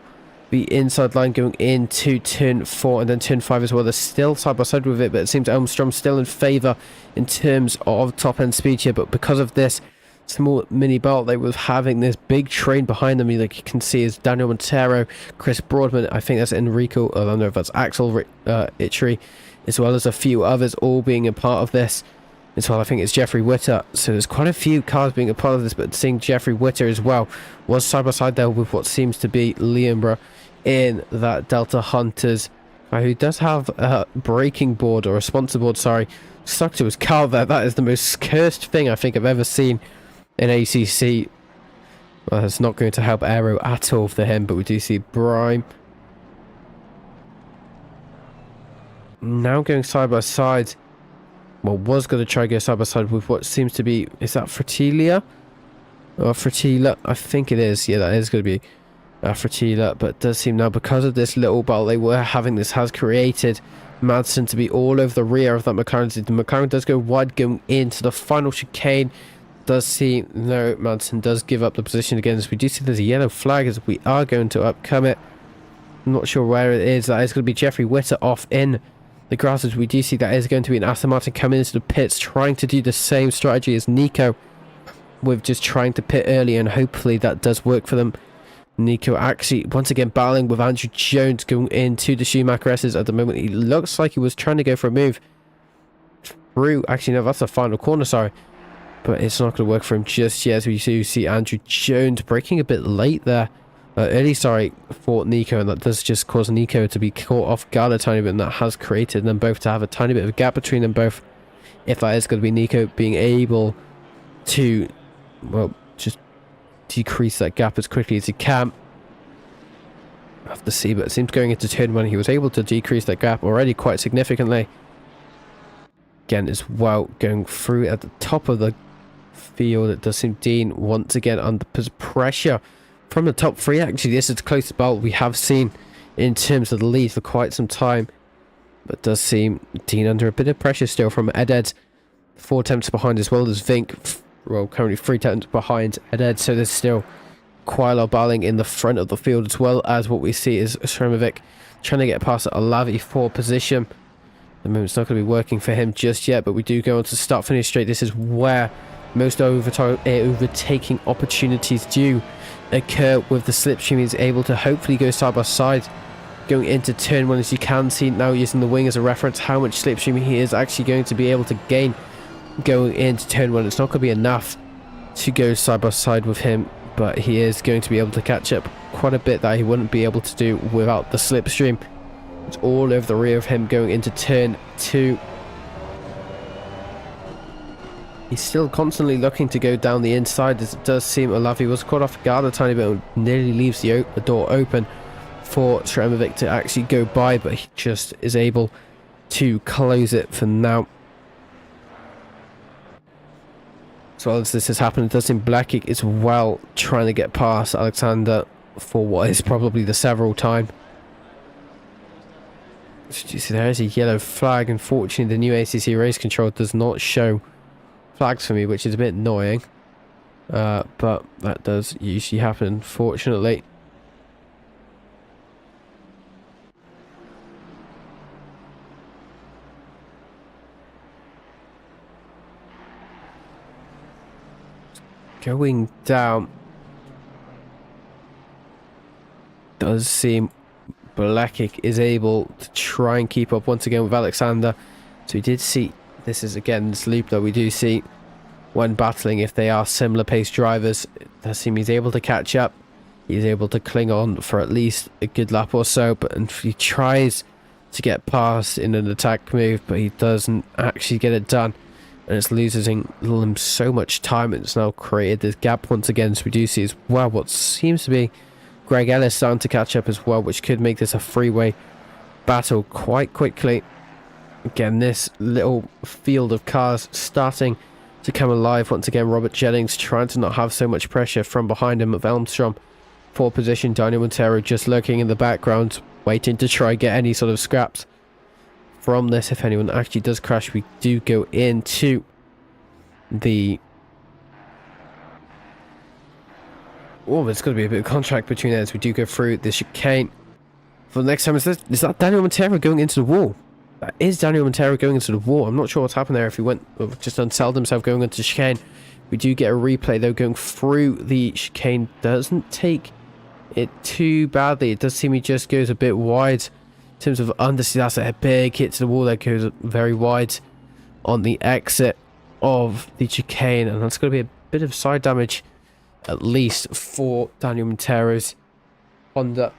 the inside line going into turn 4 and then turn 5 as well. They're still side by side with it, but it seems Elmstrom still in favour in terms of top end speed here. But because of this small mini belt, they were having this big train behind them. Like you can see is Daniel Montero, Chris Broadman, I think that's Enrico, I don't know if that's Axel Itchery, as well as a few others all being a part of this as well. I think it's Jeffrey Witter. So there's quite a few cars being a part of this, but seeing Jeffrey Witter as well was side by side there with what seems to be Liambra in that Delta Hunters, who does have a braking board or a sponsor board, sorry, stuck to his car there. That is the most cursed thing I think I've ever seen in ACC. Well, it's not going to help Aero at all for him, but we do see Brime now going side by side. Well, was going to try to go side by side with what seems to be, is that Fratilia? Or Fratila? I think it is. Yeah, that is going to be Fratila, but it does seem now because of this little battle they were having, this has created Madsen to be all over the rear of that McLaren. The McLaren does go wide going into the final chicane. Does seem, no, Madsen does give up the position again, as we do see there's a yellow flag as we are going to upcome it. I'm not sure where it is. That is going to be Jeffrey Witter off in the grass, as we do see that is going to be an Aston Martin coming into the pits trying to do the same strategy as Nico, with just trying to pit early, and hopefully that does work for them. Nico actually once again battling with Andrew Jones going into the Schumacher S's at the moment. He looks like he was trying to go for a move through, actually no, that's the final corner, sorry, but it's not going to work for him just yet, as we do see Andrew Jones braking a bit late there, early, sorry, for Nico, and that does just cause Nico to be caught off guard a tiny bit, and that has created them both to have a tiny bit of a gap between them both, if that is going to be Nico being able to, well, just decrease that gap as quickly as he can. I have to see, but it seems going into turn 1 he was able to decrease that gap already quite significantly. Again as well, going through at the top of the field, it does seem Dean once again under pressure from the top 3. Actually, this is the closest battle we have seen in terms of the lead for quite some time. But does seem Dean under a bit of pressure still from Ed. 4 attempts behind as well as Vink. Well, currently 3 attempts behind Ed. So there's still quite a lot of battling in the front of the field, as well as what we see is Sremovic trying to get past Alavi for position. At the moment, it's not going to be working for him just yet, but we do go on to start finish straight. This is where most overtaking opportunities do occur with the slipstream. He's able to hopefully go side by side going into turn 1, as you can see now using the wing as a reference how much slipstream he is actually going to be able to gain going into turn 1. It's not going to be enough to go side by side with him, but he is going to be able to catch up quite a bit that he wouldn't be able to do without the slipstream. It's all over the rear of him going into turn 2. He's still constantly looking to go down the inside, as it does seem Olavi was caught off guard a tiny bit and nearly leaves the door open for Sremovic to actually go by, but he just is able to close it for now. As well as this has happened, it does seem Blackick is well trying to get past Alexander for what is probably the several time. So you see there is a yellow flag. Unfortunately, the new ACC race control does not show flags for me, which is a bit annoying. But that does usually happen, unfortunately. Going down, does seem Blackick is able to try and keep up once again with Alexander. So we did see, this is again this loop that we do see when battling, if they are similar pace drivers, it does seem he's able to catch up. He's able to cling on for at least a good lap or so, but he tries to get past in an attack move, but he doesn't actually get it done. And it's losing him so much time. It's now created this gap once again. So we do see as well what seems to be Greg Ellis starting to catch up as well, which could make this a freeway battle quite quickly. Again, this little field of cars starting to come alive once again. Robert Jennings trying to not have so much pressure from behind him of Elmstrom for position. Daniel Montero just lurking in the background, waiting to try and get any sort of scraps from this. If anyone actually does crash, we do go into the... Oh, there's going to be a bit of contact between there as we do go through the chicane. For the next time, is that Daniel Montero going into the wall? That is Daniel Montero going into the wall. I'm not sure what's happened there, if he went just unselled himself going into the chicane. We do get a replay though, going through the chicane. Doesn't take it too badly. It does seem he just goes a bit wide in terms of understeer. That's a big hit to the wall that goes very wide on the exit of the chicane, and that's going to be a bit of side damage at least for Daniel Montero's Honda.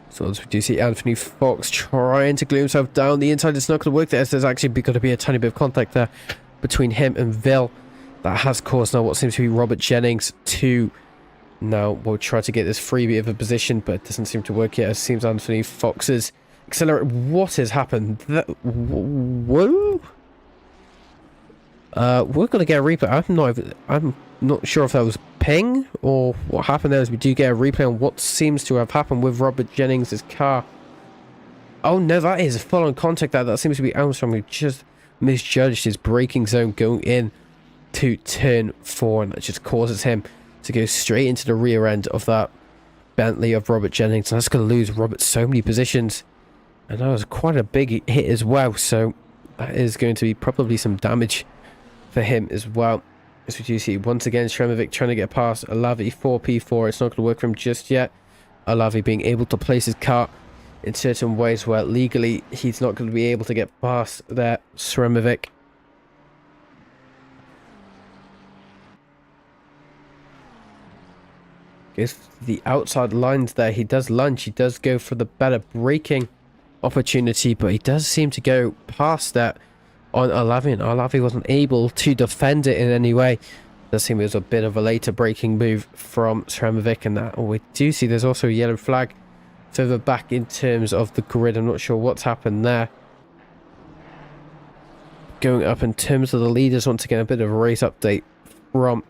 So as we do see Anthony Fox trying to glue himself down the inside, it's not going to work there. There's actually going to be a tiny bit of contact there between him and Vil. That has caused now what seems to be Robert Jennings to now will try to get this freebie of a position, but it doesn't seem to work yet. It seems Anthony Fox's accelerate. What has happened? Whoa! We're going to get a replay. I'm not sure if that was ping or what happened there, as we do get a replay on what seems to have happened with Robert Jennings' car. Oh no, that is a full-on contact there. That seems to be Armstrong, who just misjudged his braking zone going in to turn 4, and that just causes him to go straight into the rear end of that Bentley of Robert Jennings. And that's going to lose Robert so many positions, and that was quite a big hit as well, so that is going to be probably some damage for him as well. As we do see once again Sremovic trying to get past Alavi for P4. It's not going to work for him just yet. Alavi being able to place his car in certain ways where legally he's not going to be able to get past there. Sremovic. Goes for the outside lines there. He does lunge. He does go for the better braking opportunity, but he does seem to go past that on Alavi, and Alavi wasn't able to defend it in any way. It does seem it was a bit of a later braking move from Sremovic, and that we do see there's also a yellow flag further back in terms of the grid. I'm not sure what's happened there. Going up in terms of the leaders, once again a bit of a race update from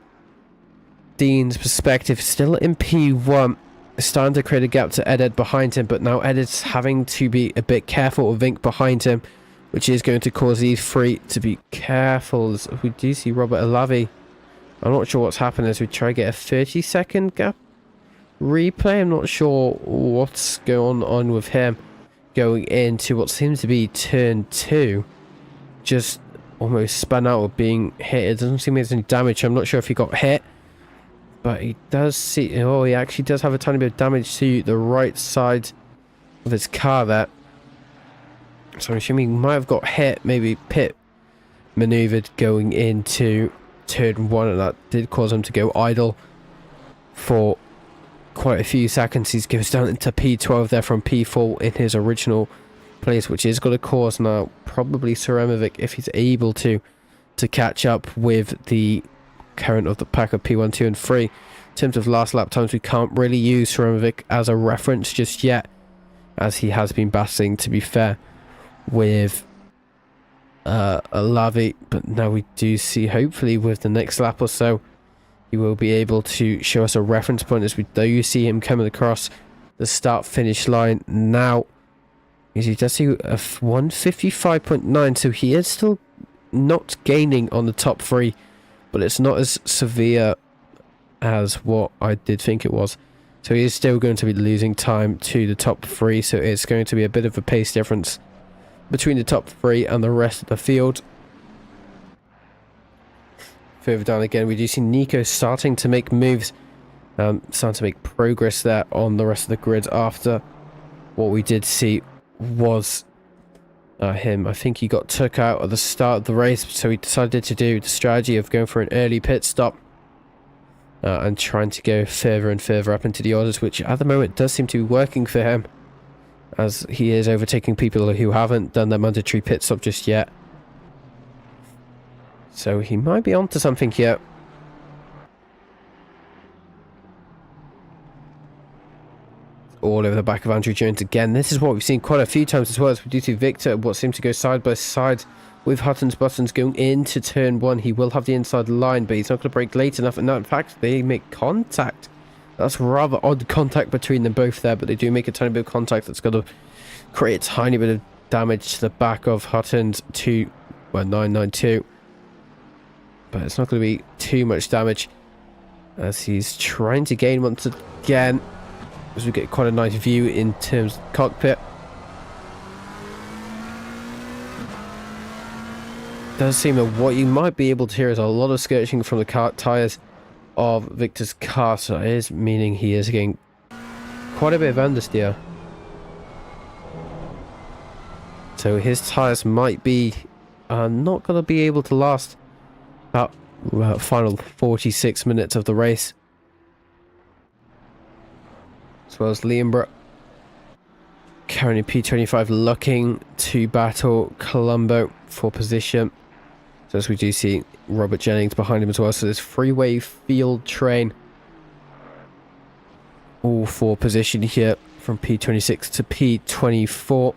Dean's perspective. Still in P1, starting to create a gap to Ed behind him, but now Ed's having to be a bit careful of Vink behind him, which is going to cause these three to be careful. As we do see Robert Alavi. I'm not sure what's happened as we try to get a 30-second gap replay. I'm not sure what's going on with him going into what seems to be turn 2. Just almost spun out of being hit. It doesn't seem there's any damage. I'm not sure if he got hit, but he does see... Oh, he actually does have a tiny bit of damage to the right side of his car there. So I'm assuming he might have got hit, maybe pit maneuvered going into turn 1, and that did cause him to go idle for quite a few seconds. He goes down into P12 there from P4 in his original place, which is going to cause now probably Ceremovic, if he's able to catch up with the current of the pack of P1, 2 and 3. In terms of last lap times, we can't really use Ceremovic as a reference just yet, as he has been battling, to be fair, with Alavi, but now we do see, hopefully with the next lap or so, he will be able to show us a reference point, as we do see him coming across the start finish line now. As he does see a 155.9, so he is still not gaining on the top 3, but it's not as severe as what I did think it was. So he is still going to be losing time to the top 3, so it's going to be a bit of a pace difference between the top 3 and the rest of the field. Further down again, we do see Nico starting to make moves, starting to make progress there on the rest of the grid after what we did see was him. I think he got took out at the start of the race, so he decided to do the strategy of going for an early pit stop and trying to go further and further up into the orders, which at the moment does seem to be working for him, as he is overtaking people who haven't done their mandatory pit stop just yet. So he might be onto something here. All over the back of Andrew Jones again. This is what we've seen quite a few times as well, as we do see Victor, what seems to go side by side with Hutton's Buttons going into turn 1. He will have the inside line, but he's not going to brake late enough, and in fact they make contact. That's rather odd contact between them both there, but they do make a tiny bit of contact that's going to create a tiny bit of damage to the back of Hutton's 992. But it's not going to be too much damage, as he's trying to gain once again, as we get quite a nice view in terms of cockpit. Does seem that what you might be able to hear is a lot of skirting from the car tyres of Victor's car, so it is meaning he is getting quite a bit of understeer. So his tyres might be not going to be able to last about final 46 minutes of the race. As well as Liambra, currently P25, looking to battle Colombo for position. So as we do see Robert Jennings behind him as well. So this freeway field train all for position here from P26 to P24.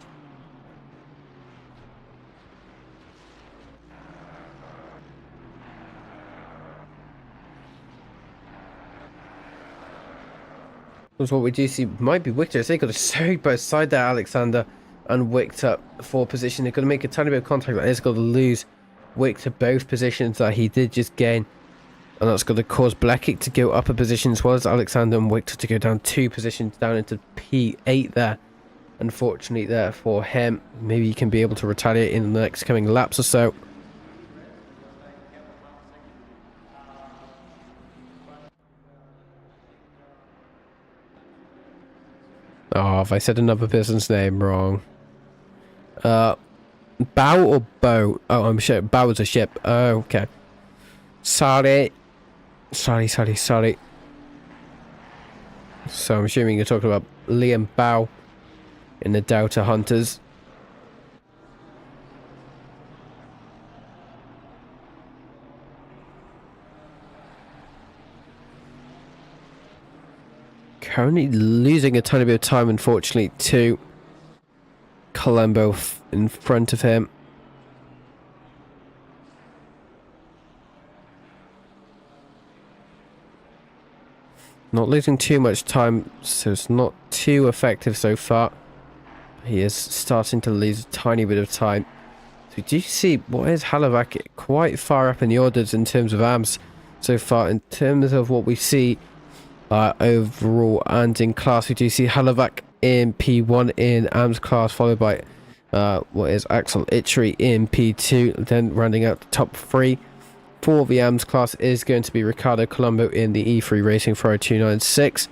What we do see might be Victor. They got a side by side there, Alexander and Victor for position. They're going to make a tiny bit of contact, but it's going to lose Victor both positions that he did just gain, and that's going to cause Blackick to go up a position, as well as Alexander and Victor to go down 2 positions down into P8 there. Unfortunately there for him. Maybe he can be able to retaliate in the next coming laps or so. Oh, have I said another person's name wrong? Bow or Bow? Oh, I'm sure Bow is a ship. Oh, okay. Sorry. So I'm assuming you're talking about Liam Bow in the Delta Hunters. Currently losing a tiny bit of time, unfortunately, to Colombo in front of him. Not losing too much time, so it's not too effective so far. He is starting to lose a tiny bit of time. So do you see what is Halovac quite far up in the orders in terms of AMS so far? In terms of what we see overall and in class, we do see Halovac in P1 in AMS class, followed by what is Axel Itchery in P2. Then rounding out the top 3 for the AMS class is going to be Ricardo Colombo in the E3 Racing 40296.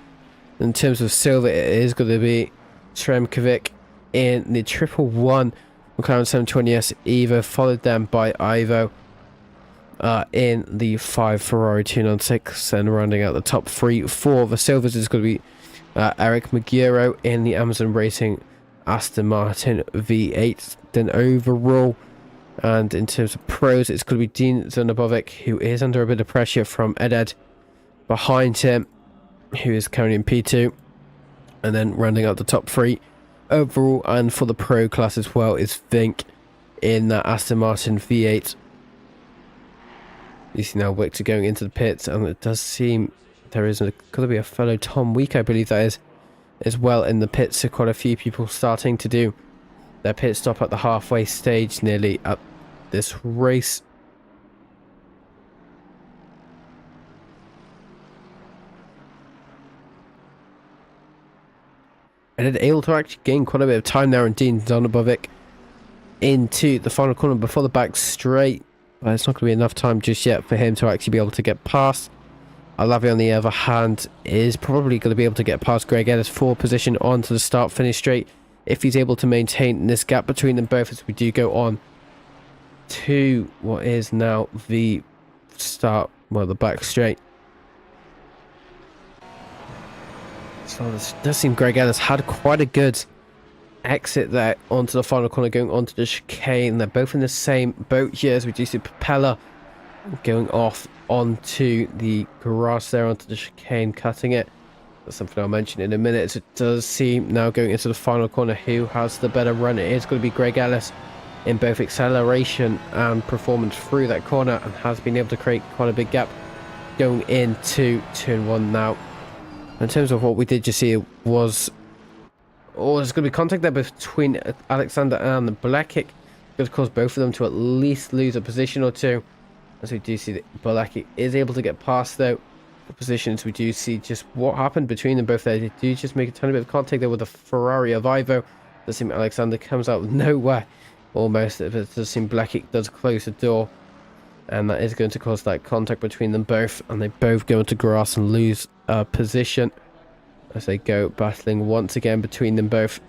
In terms of silver, it is going to be Tremkovic in the 111 McLaren 720S Evo, followed then by Ivo in the 5 Ferrari 296. And rounding out the top 3 for the silvers is going to be Eric Maguro in the Amazon Racing Aston Martin V8. Then overall, and in terms of pros, it's going to be Dean Zernabovic, who is under a bit of pressure from Ed behind him, who is currently in P2. And then rounding out the top 3 overall and for the pro class as well is Vink in that Aston Martin V8. You see now Victor going into the pits, and it does seem there is going to be a fellow Tom Week, I believe that is, as well in the pits. So quite a few people starting to do their pit stop at the halfway stage nearly at this race. And then able to actually gain quite a bit of time there, and Dean Donobovic into the final corner before the back straight. But it's not going to be enough time just yet for him to actually be able to get past. Alavi, on the other hand, is probably going to be able to get past Greg Ellis for position onto the start-finish straight if he's able to maintain this gap between them both, as we do go on to what is now the start, well, the back straight. So this does seem Greg Ellis had quite a good exit there onto the final corner, going onto the chicane. They're both in the same boat here, as we do see Propeller going off onto the grass there, onto the chicane, cutting it. That's something I'll mention in a minute. So it does seem now going into the final corner who has the better run. It is going to be Greg Ellis in both acceleration and performance through that corner, and has been able to create quite a big gap going into turn 1 now. In terms of what we did just see was, there's going to be contact there between Alexander and Blakic. Going to cause both of them to at least lose a position or two. As we do see that Blakic is able to get past though the positions. We do see just what happened between them both there. They do just make a tiny bit of contact there with the Ferrari of Ivo. Does seem Alexander comes out with nowhere almost. It does seem Blakic does close the door, and that is going to cause that contact between them both, and they both go into grass and lose position as they go battling once again between them both.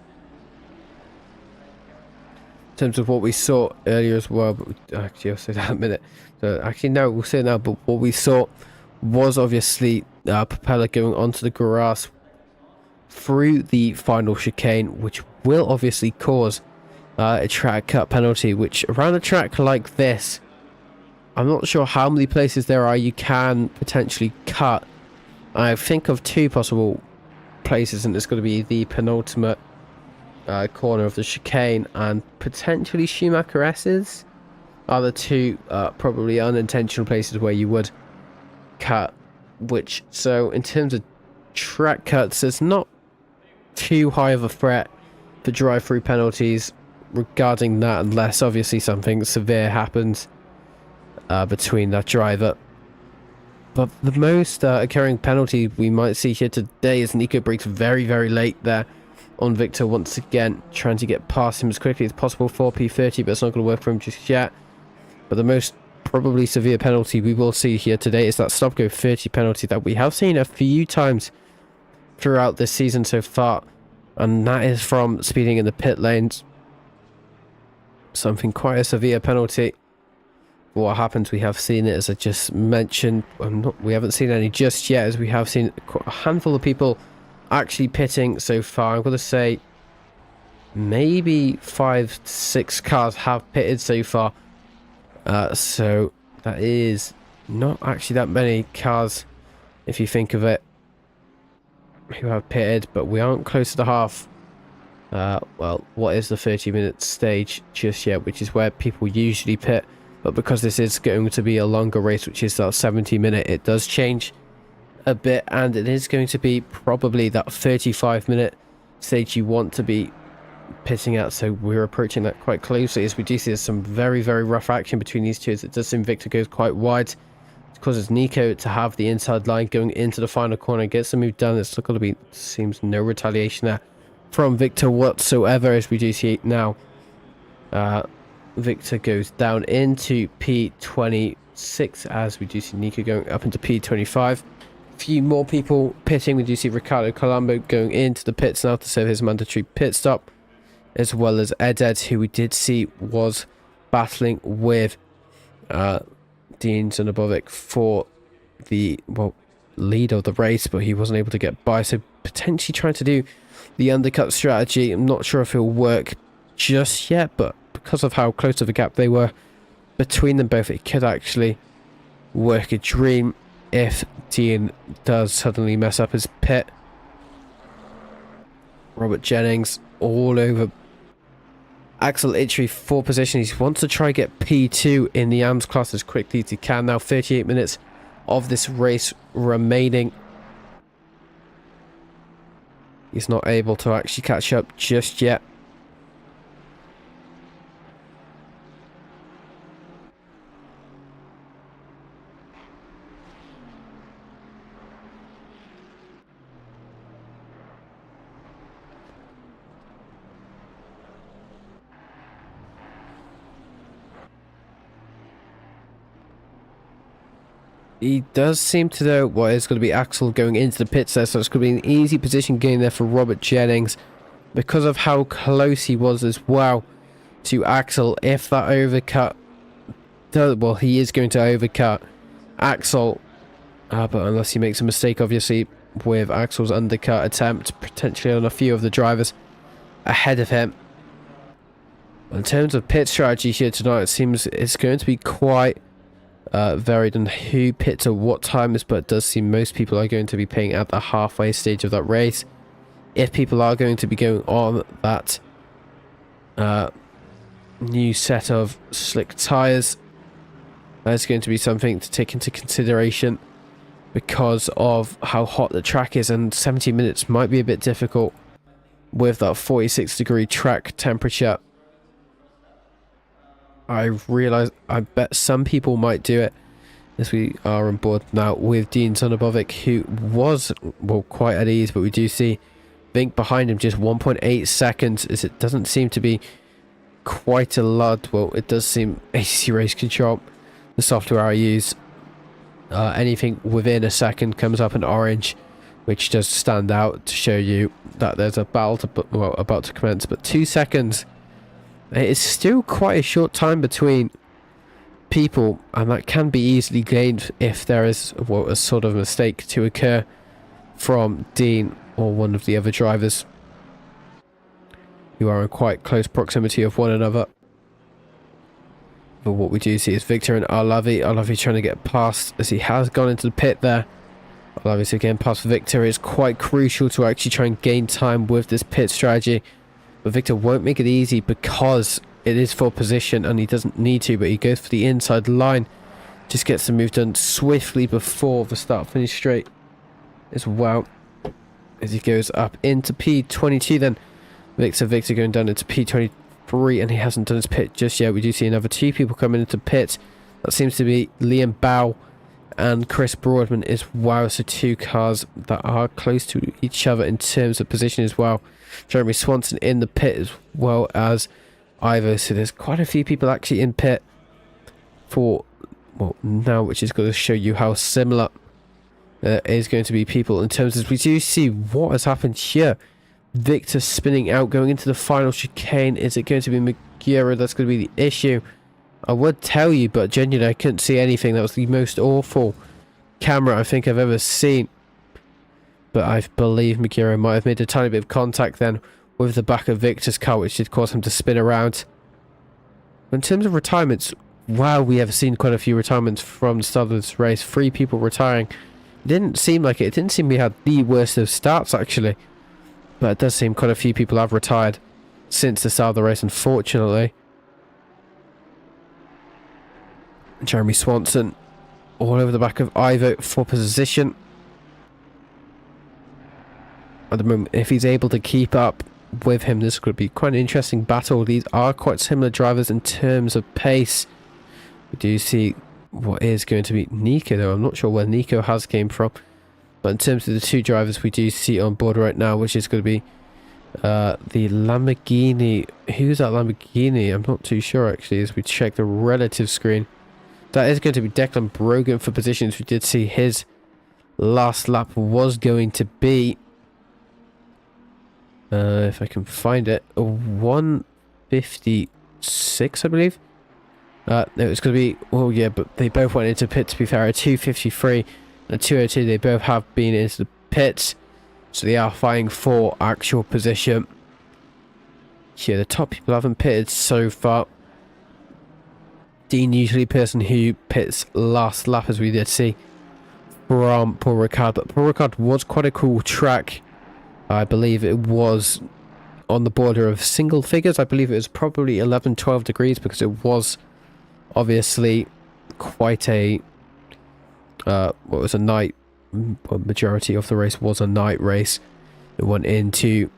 In terms of what we saw earlier as well, but actually I'll say that in a minute. So actually no, we'll say it now, but what we saw was obviously Propeller going onto the grass through the final chicane, which will obviously cause a track cut penalty, which around a track like this, I'm not sure how many places there are you can potentially cut. I think of 2 possible places, and it's going to be the penultimate corner of the chicane and potentially Schumacher S's are the 2 probably unintentional places where you would cut. Which, so in terms of track cuts, it's not too high of a threat for drive-through penalties regarding that, unless obviously something severe happens between that driver. But the most occurring penalty we might see here today is Nico breaks very, very late there on Victor, once again trying to get past him as quickly as possible for P30, but it's not going to work for him just yet. But the most probably severe penalty we will see here today is that stop-go 30 penalty that we have seen a few times throughout this season so far, and that is from speeding in the pit lanes. Something quite a severe penalty. What happens, we have seen it, as I just mentioned. We haven't seen any just yet, as we have seen a handful of people actually pitting so far. I'm going to say maybe 5 to 6 cars have pitted so far. So that is not actually that many cars, if you think of it, who have pitted, but we aren't close to the half. Well, what is the 30-minute stage just yet, which is where people usually pit. But because this is going to be a longer race, which is that 70-minute, it does change a bit, and it is going to be probably that 35-minute stage you want to be pitting at, so we're approaching that quite closely as we do see there's some very, very rough action between these two, as it does seem Victor goes quite wide. It causes Nico to have the inside line going into the final corner, gets the move done. It's going to be, seems no retaliation there from Victor whatsoever, as we do see now Victor goes down into P26 as we do see Nico going up into P25. A few more people pitting. We do see Ricardo Colombo going into the pits now to serve his mandatory pit stop, as well as Ed, who we did see was battling with Dean Zanabovic for the lead of the race, but he wasn't able to get by, so potentially trying to do the undercut strategy. I'm not sure if it'll work just yet, but because of how close of a gap they were between them both, it could actually work a dream if Dean does suddenly mess up his pit. Robert Jennings all over Axel Itchery for position. He wants to try get P2 in the AMS class as quickly as he can. Now 38 minutes of this race remaining. He's not able to actually catch up just yet. He does seem to know what is going to be Axel going into the pits there, so it's going to be an easy position gain there for Robert Jennings because of how close he was as well to Axel. If that overcut does, well, he is going to overcut Axel, but unless he makes a mistake, obviously, with Axel's undercut attempt, potentially on a few of the drivers ahead of him. In terms of pit strategy here tonight, it seems it's going to be quite varied on who pits at what times, but it does seem most people are going to be pitting at the halfway stage of that race. If people are going to be going on that new set of slick tyres, that's going to be something to take into consideration because of how hot the track is, and 70 minutes might be a bit difficult with that 46-degree track temperature. I realise, I bet some people might do it, as we are on board now with Dean Zanabovic, who was, well, quite at ease, but we do see Vink behind him just 1.8 seconds, as it doesn't seem to be quite a lot. Well, it does seem ACC Race Control, the software I use, anything within a second comes up in orange, which does stand out to show you that there's a battle about to commence, but 2 seconds, it's still quite a short time between people, and that can be easily gained if there is a sort of mistake to occur from Dean or one of the other drivers who are in quite close proximity of one another. But what we do see is Victor and Arlavi trying to get past, as he has gone into the pit there. Arlavi's again past Victor. Is quite crucial to actually try and gain time with this pit strategy. But Victor won't make it easy because it is for position and he doesn't need to, but he goes for the inside line. Just gets the move done swiftly before the start finish straight as well, as he goes up into P22 then. Victor going down into P23, and he hasn't done his pit just yet. We do see another 2 people coming into pit. That seems to be Liam Bow and Chris Broadman as well. So 2 cars that are close to each other in terms of position as well. Jeremy Swanson in the pit as well as Ivo. So there's quite a few people actually in pit for, well, now, which is going to show you how similar there is going to be people in terms of, we do see what has happened here. Victor spinning out, going into the final chicane. Is it going to be Magura? That's going to be the issue. I would tell you, but genuinely I couldn't see anything. That was the most awful camera I think I've ever seen. But I believe Magura might have made a tiny bit of contact then with the back of Victor's car, which did cause him to spin around. In terms of retirements, wow, we have seen quite a few retirements from the start of this race. 3 people retiring. It didn't seem like it. It didn't seem we had the worst of starts, actually. But it does seem quite a few people have retired since the start of the race, unfortunately. Jeremy Swanson all over the back of Ivo for position. at the moment. If he's able to keep up with him, this could be quite an interesting battle. These are quite similar drivers in terms of pace. We do see what is going to be Nico, though. I'm not sure where Nico has came from. But in terms of the two drivers we do see on board right now, which is going to be the Lamborghini. Who's that Lamborghini? I'm not too sure, actually, as we check the relative screen. That is going to be Declan Brogan for positions. We did see his last lap was going to be, if I can find it, a 156, I believe. No, it's going to be, well, yeah, but they both went into pit, to be fair, a 253 and a 202. They both have been into the pits, so they are fighting for actual position. Yeah, the top people haven't pitted so far. Dean usually the person who pits last lap, as we did see from Paul Ricard, but Paul Ricard was quite a cool track. I believe it was on the border of single figures. I believe it was probably 11-12 degrees, because it was obviously quite a what was a night, majority of the race was a night race. It went into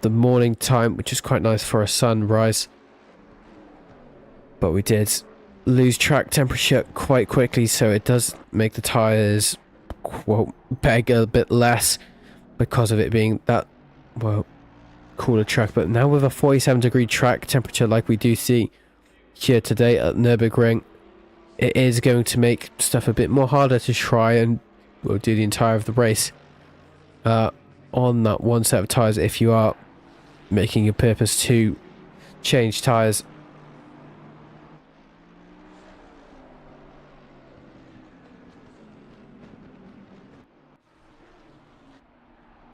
the morning time, which is quite nice for a sunrise, but we did lose track temperature quite quickly, so it does make the tires, well, beg a bit less because of it being that, well, cooler track. But now with a 47-degree track temperature like we do see here today at Nurburgring, it is going to make stuff a bit more harder to try and, well, do the entire of the race on that one set of tires if you are making a purpose to change tires.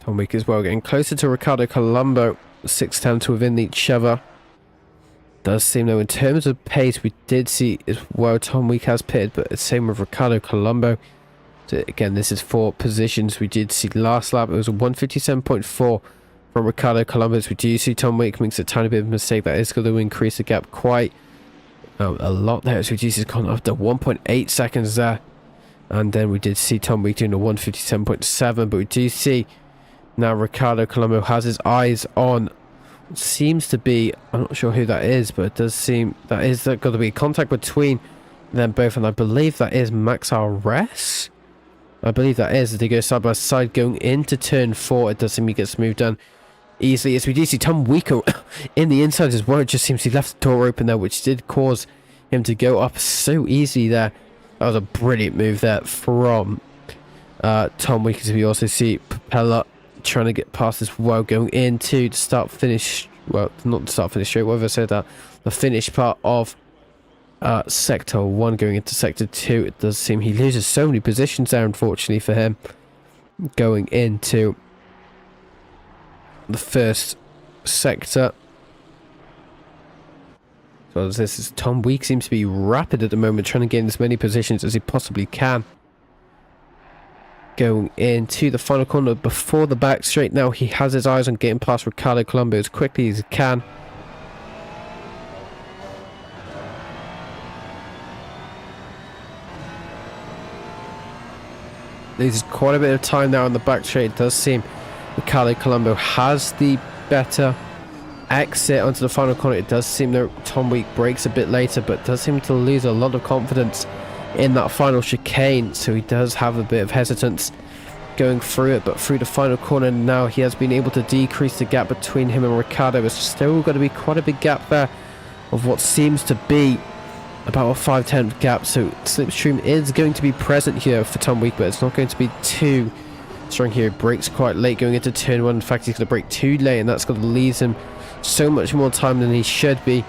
Tom Week as well, getting closer to Ricardo Colombo, 6 tenths within each other. Does seem, though, in terms of pace, we did see as well Tom Week has pitted, but the same with Ricardo Colombo. So again, this is for positions we did see last lap. It was a 157.4 from Ricardo Colombo. We do see Tom Week makes a tiny bit of a mistake. That is going to increase the gap quite a lot there. So he's gone up to 1.8 seconds there. And then we did see Tom Week doing a 157.7, but we do see now Ricardo Colombo has his eyes on, seems to be, I'm not sure who that is, but it does seem that is got to be contact between them both, and I believe that is Max RS. I believe that is, as they go side by side going into turn 4. It does seem he gets moved down easily, as we do see Tom Weeko in the inside as well. It just seems he left the door open there, which did cause him to go up so easily there. That was a brilliant move there from Tom Weeko. As we also see Propeller trying to get past as well, going into the start finish, well, not the start finish straight, whatever I said, that the finish part of sector 1 going into sector 2. It does seem he loses so many positions there, unfortunately for him, going into the first sector. So this is Tom Week seems to be rapid at the moment, trying to gain as many positions as he possibly can. Going into the final corner before the back straight now, he has his eyes on getting past Ricardo Colombo as quickly as he can. There's quite a bit of time now on the back straight. It does seem Ricardo Colombo has the better exit onto the final corner. It does seem that Tom Week breaks a bit later, but does seem to lose a lot of confidence in that final chicane, so he does have a bit of hesitance going through it. But through the final corner now, he has been able to decrease the gap between him and Ricardo. There's still got to be quite a big gap there of what seems to be about a 5/10 gap, so slipstream is going to be present here for Tom Week, but it's not going to be too strong here. He breaks quite late going into turn 1. In fact, he's going to break too late, and that's going to leave him so much more time than he should be.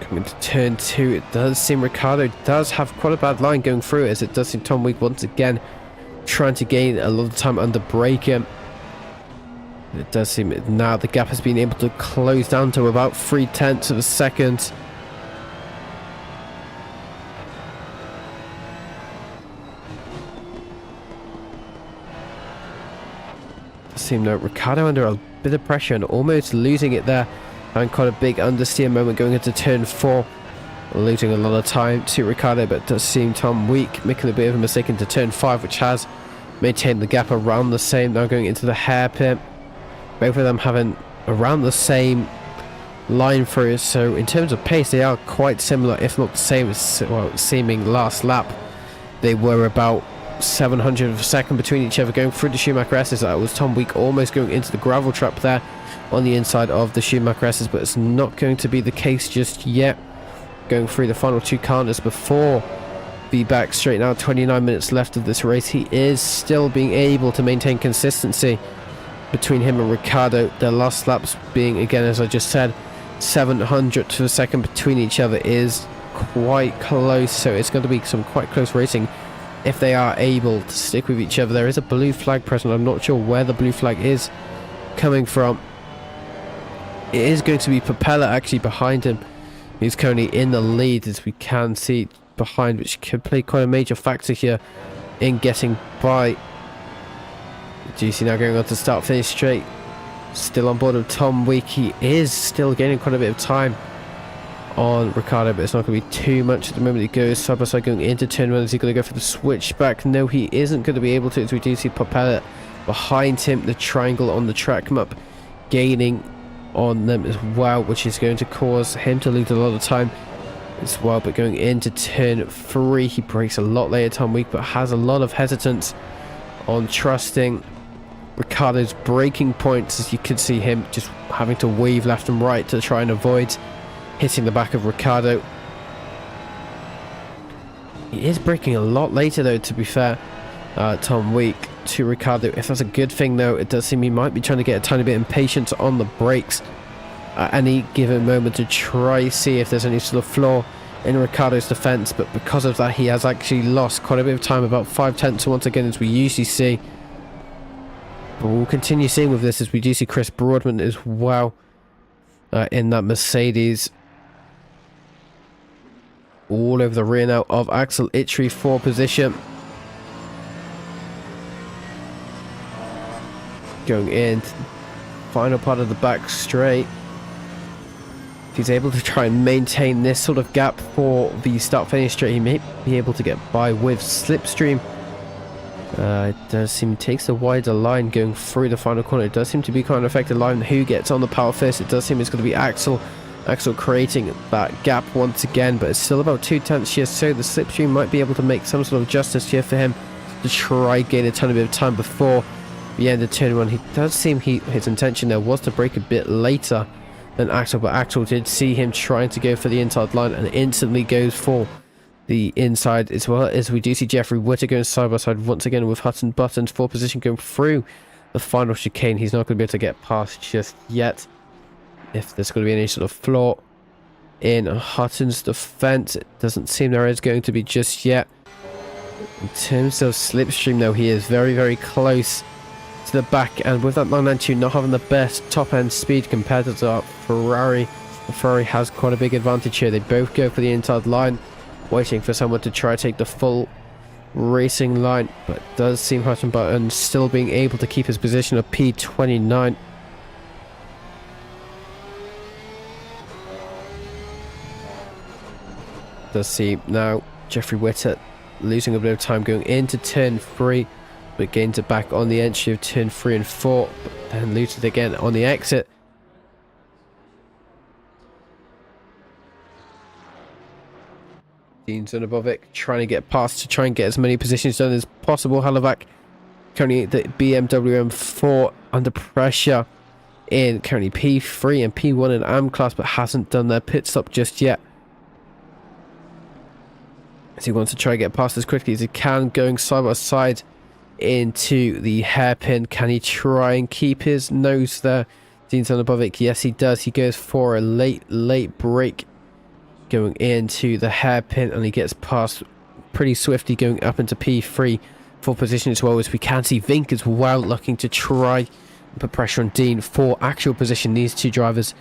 Coming into turn 2, it does seem Ricardo does have quite a bad line going through it, as it does seem Tom Week once again trying to gain a lot of time under braking. It does seem now the gap has been able to close down to about 0.3 of a second. It does seem that Ricardo under a bit of pressure and almost losing it there. And quite a big understeer moment going into turn 4. losing a lot of time to Ricciardo, but it does seem Tom weak, making a bit of a mistake into turn 5, which has maintained the gap around the same. Now going into the hairpin, both of them having around the same line through, so in terms of pace they are quite similar, if not the same as, well, seeming last lap. They were about 700 of a second between each other going through the Schumacher S's. That was Tom Week almost going into the gravel trap there on the inside of the Schumacher S's, but it's not going to be the case just yet. Going through the final 2 corners before the back straight. Now 29 minutes left of this race. He is still being able to maintain consistency between him and Ricciardo. Their last laps being, again, as I just said, 700 to a second between each other is quite close, so it's going to be some quite close racing if they are able to stick with each other. There is a blue flag present. I'm not sure where the blue flag is coming from. It is going to be Propeller actually behind him. He's currently in the lead, as we can see behind, which could play quite a major factor here in getting by. GC now going on to start finish straight. Still on board with Tom Week. He is still gaining quite a bit of time on Ricciardo, but it's not going to be too much at the moment. He goes side by side going into turn 1. Is he going to go for the switchback? No, he isn't going to be able to, as we do see Propeller behind him. The triangle on the track map gaining on them as well, which is going to cause him to lose a lot of time as well. But going into turn 3, he brakes a lot later, Tom Week, but has a lot of hesitance on trusting Ricciardo's braking points, as you can see him just having to weave left and right to try and avoid hitting the back of Ricciardo. He is braking a lot later though, to be fair, Tom Week, to Ricciardo. If that's a good thing though, it does seem he might be trying to get a tiny bit impatient on the brakes at any given moment to try see if there's any sort of flaw in Ricciardo's defense, but because of that he has actually lost quite a bit of time, about 5/10 once again, as we usually see. But we'll continue seeing with this, as we do see Chris Broadman as well in that Mercedes, all over the rear now of Axel Itri for position. Going in final part of the back straight. If he's able to try and maintain this sort of gap for the start finish straight, he may be able to get by with Slipstream. It does seem he takes the wider line going through the final corner. It does seem to be quite an effective line. Who gets on the power first? It does seem it's going to be Axel. Axel creating that gap once again, but it's still about 2/10 here, so the Slipstream might be able to make some sort of justice here for him to try gain a tiny bit of time before the end of turn 1. He does seem his intention there was to brake a bit later than Axel, but Axel did see him trying to go for the inside line and instantly goes for the inside, as well as we do see Jeffrey Witter going side by side once again with Hutton Buttons for position going through the final chicane. He's not going to be able to get past just yet. If there's going to be any sort of flaw in Hutton's defense, it doesn't seem there is going to be just yet. In terms of Slipstream though, he is very, very close to the back, and with that 992 not having the best top end speed compared to the Ferrari, the Ferrari has quite a big advantage here. They both go for the inside line, waiting for someone to try to take the full racing line, but it does seem Hutton Button still being able to keep his position of P29. Does seem now Jeffrey Witter losing a bit of time going into turn 3, but gains it back on the entry of turn 3 and 4, but then loses it again on the exit. Dean Zunobovic trying to get past to try and get as many positions done as possible. Halovac currently the BMW M4 under pressure in currently P3 and P1 in AM class, but hasn't done their pit stop just yet, as he wants to try and get past as quickly as he can, going side by side into the hairpin. Can he try and keep his nose there? Dean Zunobovic, yes he does. He goes for a late break going into the hairpin, and he gets past pretty swiftly going up into P3 for position, as well as we can see Vink as well looking to try and put pressure on Dean for actual position. These two drivers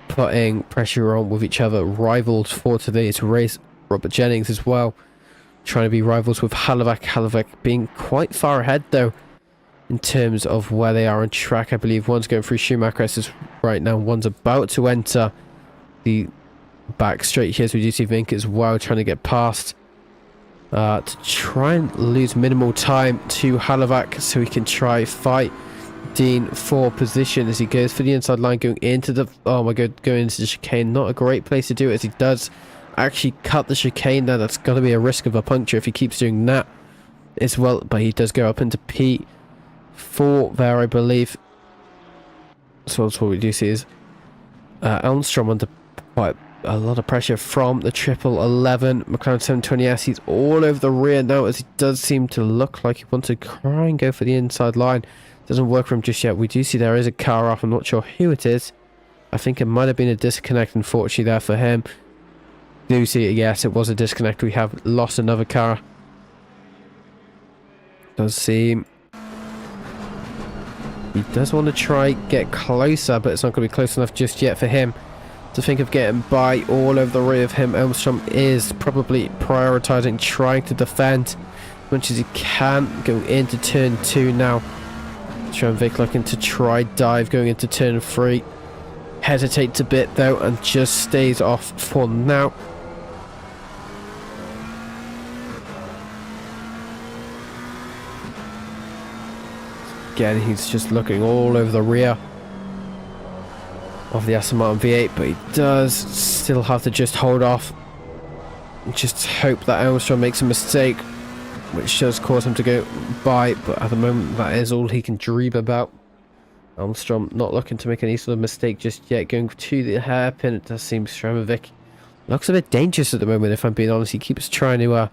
putting pressure on with each other, rivals for today's race. Robert Jennings as well trying to be rivals with Halovac. Halovac being quite far ahead though in terms of where they are on track. I believe one's going through Schumacher S's right now, one's about to enter the back straight here, so we do see Vink as well trying to get past to try and lose minimal time to Halovac so he can try fight Dean for position as he goes for the inside line, going into the, oh my god, going into the chicane. Not a great place to do it, as he does actually cut the chicane there. That's going to be a risk of a puncture if he keeps doing that as well, but he does go up into P4 there, I believe. So that's what we do see is Elmstrom under quite a lot of pressure from the 1111 McLaren 720S. He's all over the rear now, as he does seem to look like he wants to try and go for the inside line. Doesn't work for him just yet. We do see there is a car off. I'm not sure who it is. I think it might have been a disconnect, unfortunately, there for him. Do see it, yes, it was a disconnect. We have lost another car. Does seem he does want to try get closer, but it's not going to be close enough just yet for him to think of getting by. All over the rear of him, Elmstrom is probably prioritizing trying to defend as much as he can. Go into turn 2 now. Vic looking to try dive going into turn 3. Hesitates a bit though and just stays off for now. Again, he's just looking all over the rear of the Aston Martin V8, but he does still have to just hold off. Just hope that Armstrong makes a mistake, which does cause him to go by, but at the moment that is all he can dream about. Armstrong not looking to make any sort of mistake just yet, going to the hairpin. It does seem Stremovic looks a bit dangerous at the moment, if I'm being honest. He keeps trying to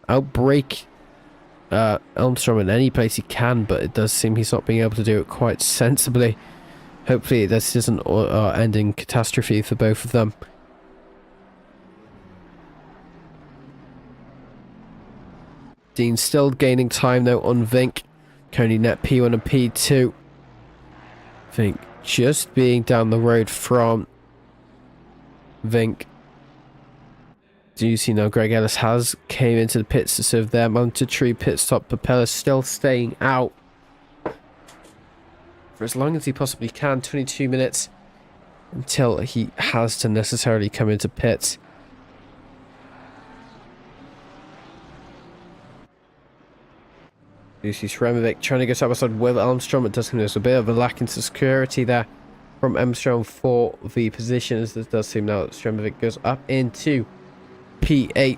outbrake Elmstrom in any place he can, but it does seem he's not being able to do it quite sensibly. Hopefully this isn't ending catastrophe for both of them. Dean still gaining time though on Vink. Currently net P1 and P2. Vink just being down the road from Vink. Do you see now Greg Ellis has came into the pits to serve their mandatory pit stop. Propeller still staying out for as long as he possibly can. 22 minutes until he has to necessarily come into pits. You see Stremovic trying to get side by side with Elmstrom. It does seem there's a bit of a lack in security there from Elmstrom for the position, as this does seem now that Stremovic goes up into P8.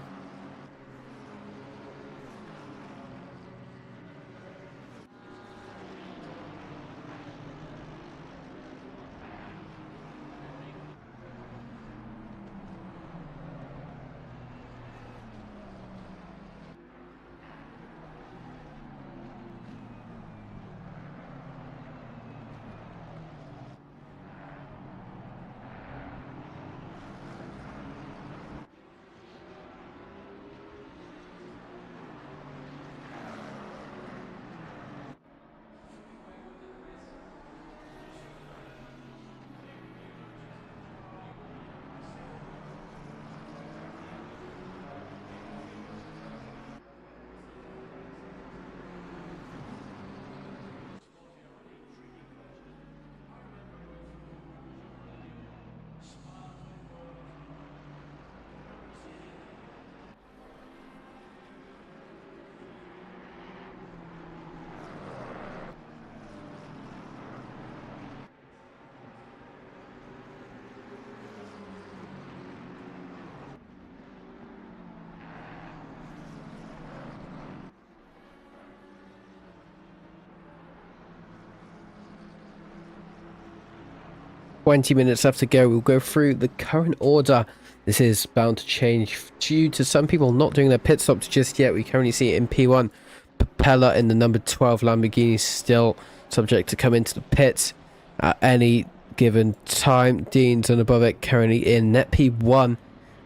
"20 minutes left to go." We'll go through the current order. This is bound to change due to some people not doing their pit stops just yet. We currently see it in P1. Propeller in the number 12 Lamborghini still subject to come into the pits at any given time. Dean's and above it currently in net P1,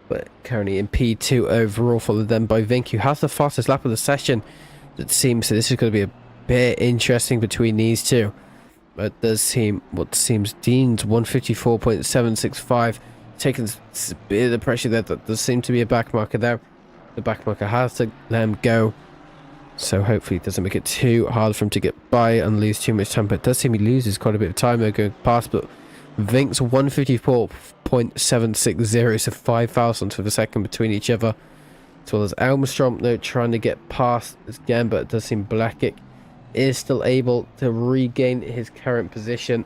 but currently in P2 overall, followed then by Vink, who has the fastest lap of the session. It seems so this is going to be a bit interesting between these two. It does seem what seems Dean's 154.765 taking a bit of the pressure there. That does seem to be a back marker there. The back marker has to let him go, so hopefully it doesn't make it too hard for him to get by and lose too much time. But it does seem he loses quite a bit of time there going past, but Vinks 154.760, so 5 thousandths of a second between each other. As well as Elmstrom, though, trying to get past again, but it does seem Blackick is still able to regain his current position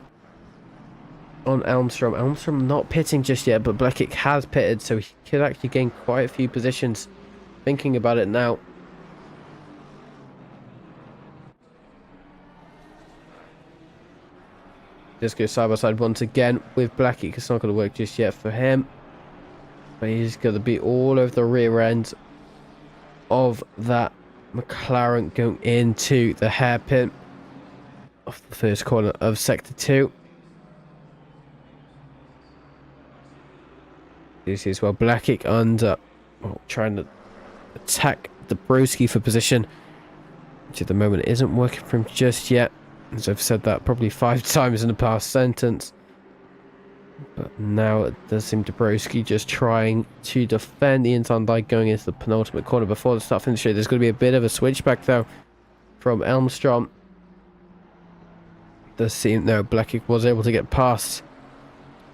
on Elmstrom. Elmstrom not pitting just yet, but Blackick has pitted, so he could actually gain quite a few positions. Thinking about it now. Just go side by side once again with Blackick. It's not going to work just yet for him. But he's going to be all over the rear end of that McLaren going into the hairpin of the first corner of Sector 2. You see as well Blackick under, trying to attack Dabrowski for position, which at the moment isn't working for him just yet. As I've said that probably 5 times in the past sentence. But now it does seem Dabrowski just trying to defend the inside line going into the penultimate corner before the start finish. There's going to be a bit of a switchback though from Elmstrom. Does seem though Blackick was able to get past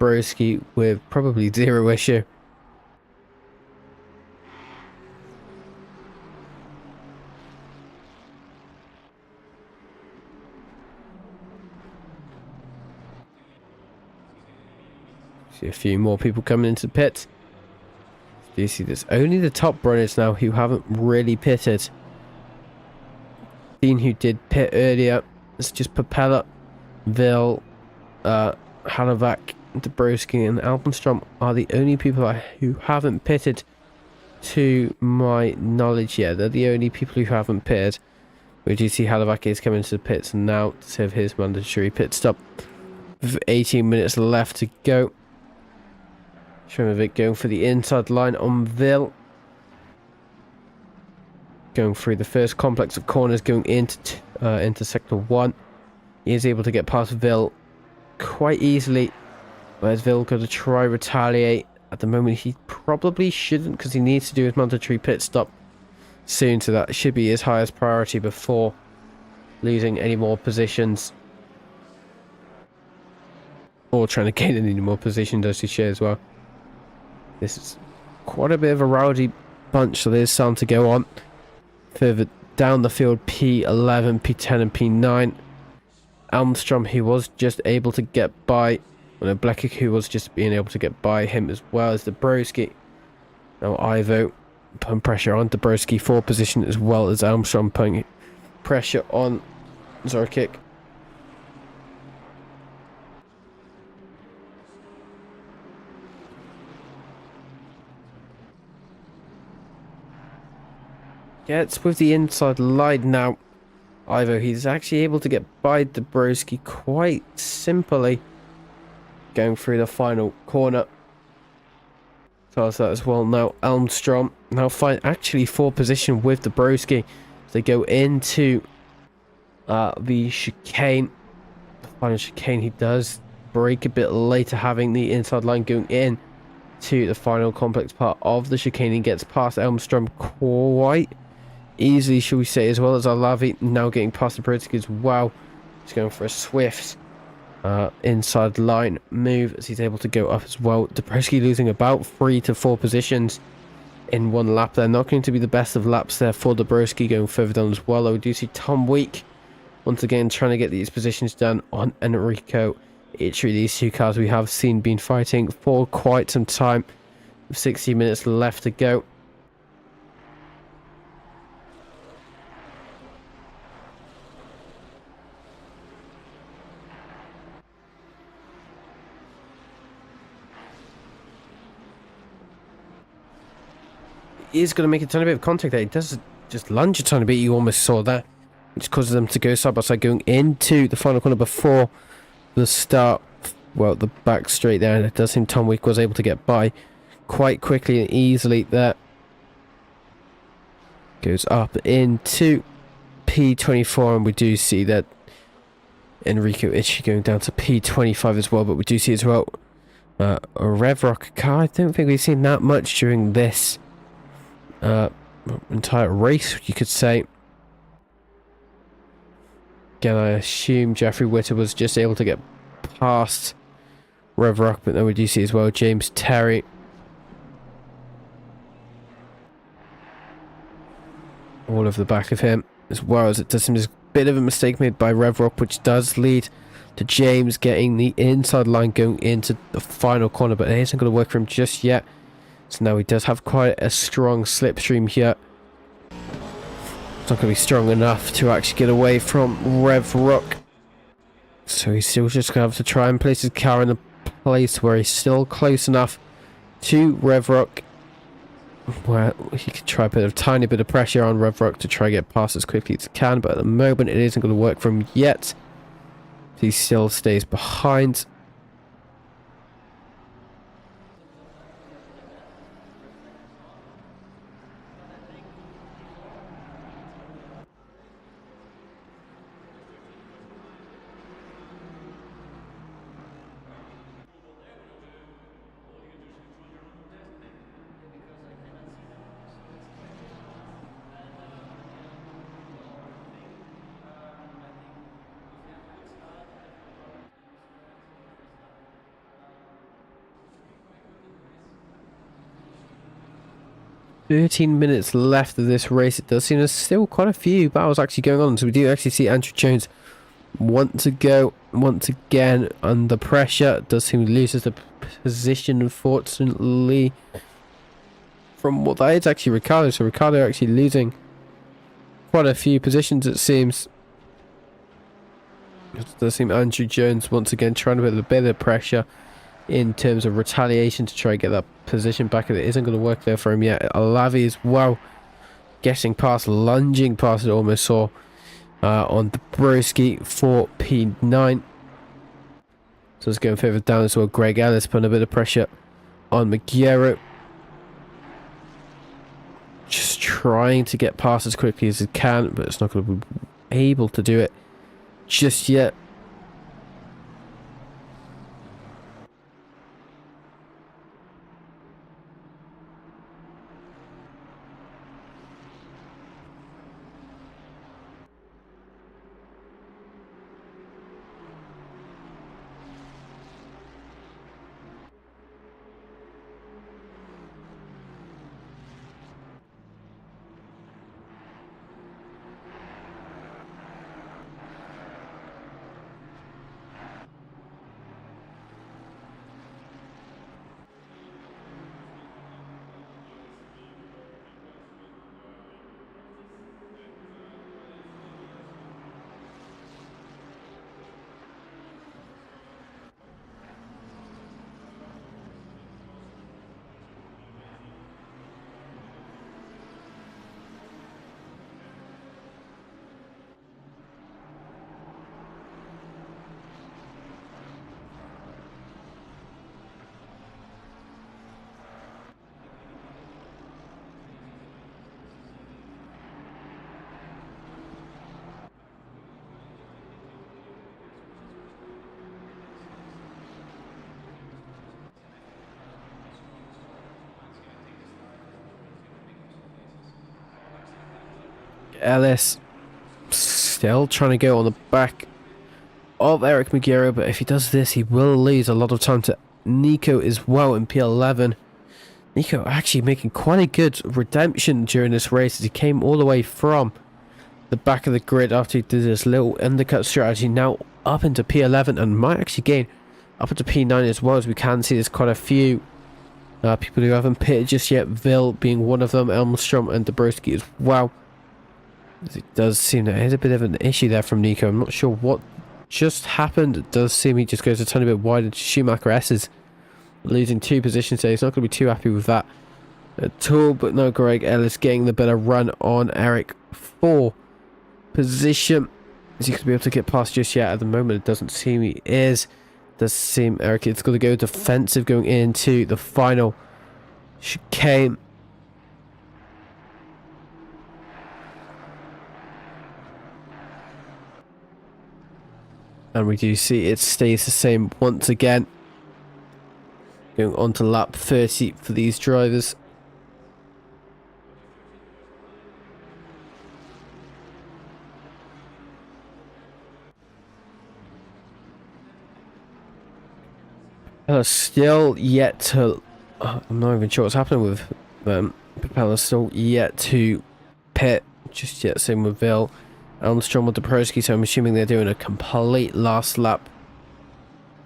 Dabrowski with probably zero issue. See a few more people coming into the pit. Do you see this? Only the top runners now who haven't really pitted. Dean, who did pit earlier, it's just Propeller, Vil, Halovac, Dabrowski and Alpenstrom are the only people who haven't pitted to my knowledge yet. They're the only people who haven't pitted. We do see Halovac is coming to the pits now to serve his mandatory pit stop. With 18 minutes left to go. Shremovic going for the inside line on Vil. Going through the first complex of corners going into sector 1. He is able to get past Vil quite easily. Whereas Vil going to try retaliate. At the moment he probably shouldn't, because he needs to do his mandatory pit stop soon. So that should be his highest priority before losing any more positions. Or trying to gain any more positions as he shares as well. This is quite a bit of a rowdy bunch, so there's some to go on. Further down the field, P11, P10 and P9. Elmstrom, who was just able to get by. Well, Blackick, who was just being able to get by him as well as Dabrowski. Now Ivo putting pressure on Dabrowski for position, as well as Elmstrom putting pressure on Zorkic. Gets with the inside line now. Ivo, he's actually able to get by Dabrowski quite simply. Going through the final corner. Tells that as well now. Elmstrom now find actually for position with Dabrowski. They go into the chicane. The final chicane, he does break a bit later, having the inside line going in to the final complex part of the chicane. He gets past Elmstrom quite easily, shall we say, as well as Alavi now getting past Dabrowski as well. He's going for a swift inside line move as he's able to go up as well. Dabrowski losing about 3 to 4 positions in one lap there. Not going to be the best of laps there for Dabrowski going further down as well. We do see Tom Week once again trying to get these positions done on Enrico Itri. These two cars we have seen been fighting for quite some time with 60 minutes left to go. Is going to make a tiny bit of contact there. He does just lunge a tiny bit. You almost saw that, which causes them to go side by side going into the final corner before the start. Well, the back straight there, and it does seem Tom Week was able to get by quite quickly and easily there. Goes up into P24, and we do see that Enrico Itchy going down to P25 as well. But we do see as well a Rev Rock car. I don't think we've seen that much during this entire race, you could say. Again, I assume Jeffrey Witter was just able to get past Rev Rock, but then we do see as well James Terry. All over the back of him, as well as it does seem there's a bit of a mistake made by Rev Rock, which does lead to James getting the inside line going into the final corner, but it isn't going to work for him just yet. So now he does have quite a strong slipstream here. It's not going to be strong enough to actually get away from Rev Rock. So he's still just going to have to try and place his car in a place where he's still close enough to Rev Rock, where he can try a tiny bit of pressure on Rev Rock to try and get past as quickly as he can, but at the moment it isn't going to work for him yet. He still stays behind. $13 left of this race. It does seem there's still quite a few battles actually going on. So we do actually see Andrew Jones want to go once again under pressure. It does seem he loses the position, unfortunately. From what that is actually Ricardo. So Ricardo actually losing quite a few positions, it seems. It does seem Andrew Jones once again trying to put a bit of pressure in terms of retaliation to try and get that position back, and it isn't going to work there for him yet. Alavi as well, getting past, lunging past it, almost saw on the Broski for P9. So it's going further down as well. Greg Ellis putting a bit of pressure on Maggiero, just trying to get past as quickly as he can, but it's not going to be able to do it just yet. Ellis still trying to go on the back of Eric Maggiero, but if he does this, he will lose a lot of time to Nico as well in P11. Nico actually making quite a good redemption during this race as he came all the way from the back of the grid after he did this little undercut strategy. Now up into P11 and might actually gain up into P9 as well, as we can see there's quite a few people who haven't pitted just yet, Vil being one of them, Elmstrom and Dabrowski as well. It does seem that there's a bit of an issue there from Nico. I'm not sure what just happened. It does seem he just goes a tiny bit wider to Schumacher S's, losing 2 positions there. He's not going to be too happy with that at all. But no, Greg Ellis getting the better run on Eric for position. Is he going to be able to get past just yet? At the moment, it doesn't seem he is. It does seem Eric is going to go defensive going into the final chicane. And we do see it stays the same once again. Going on to lap 30 for these drivers. Still yet to... I'm not even sure what's happening with them. Propeller's still yet to pit just yet. Same with Bill. Armstrong with the Prosky, so I'm assuming they're doing a complete last lap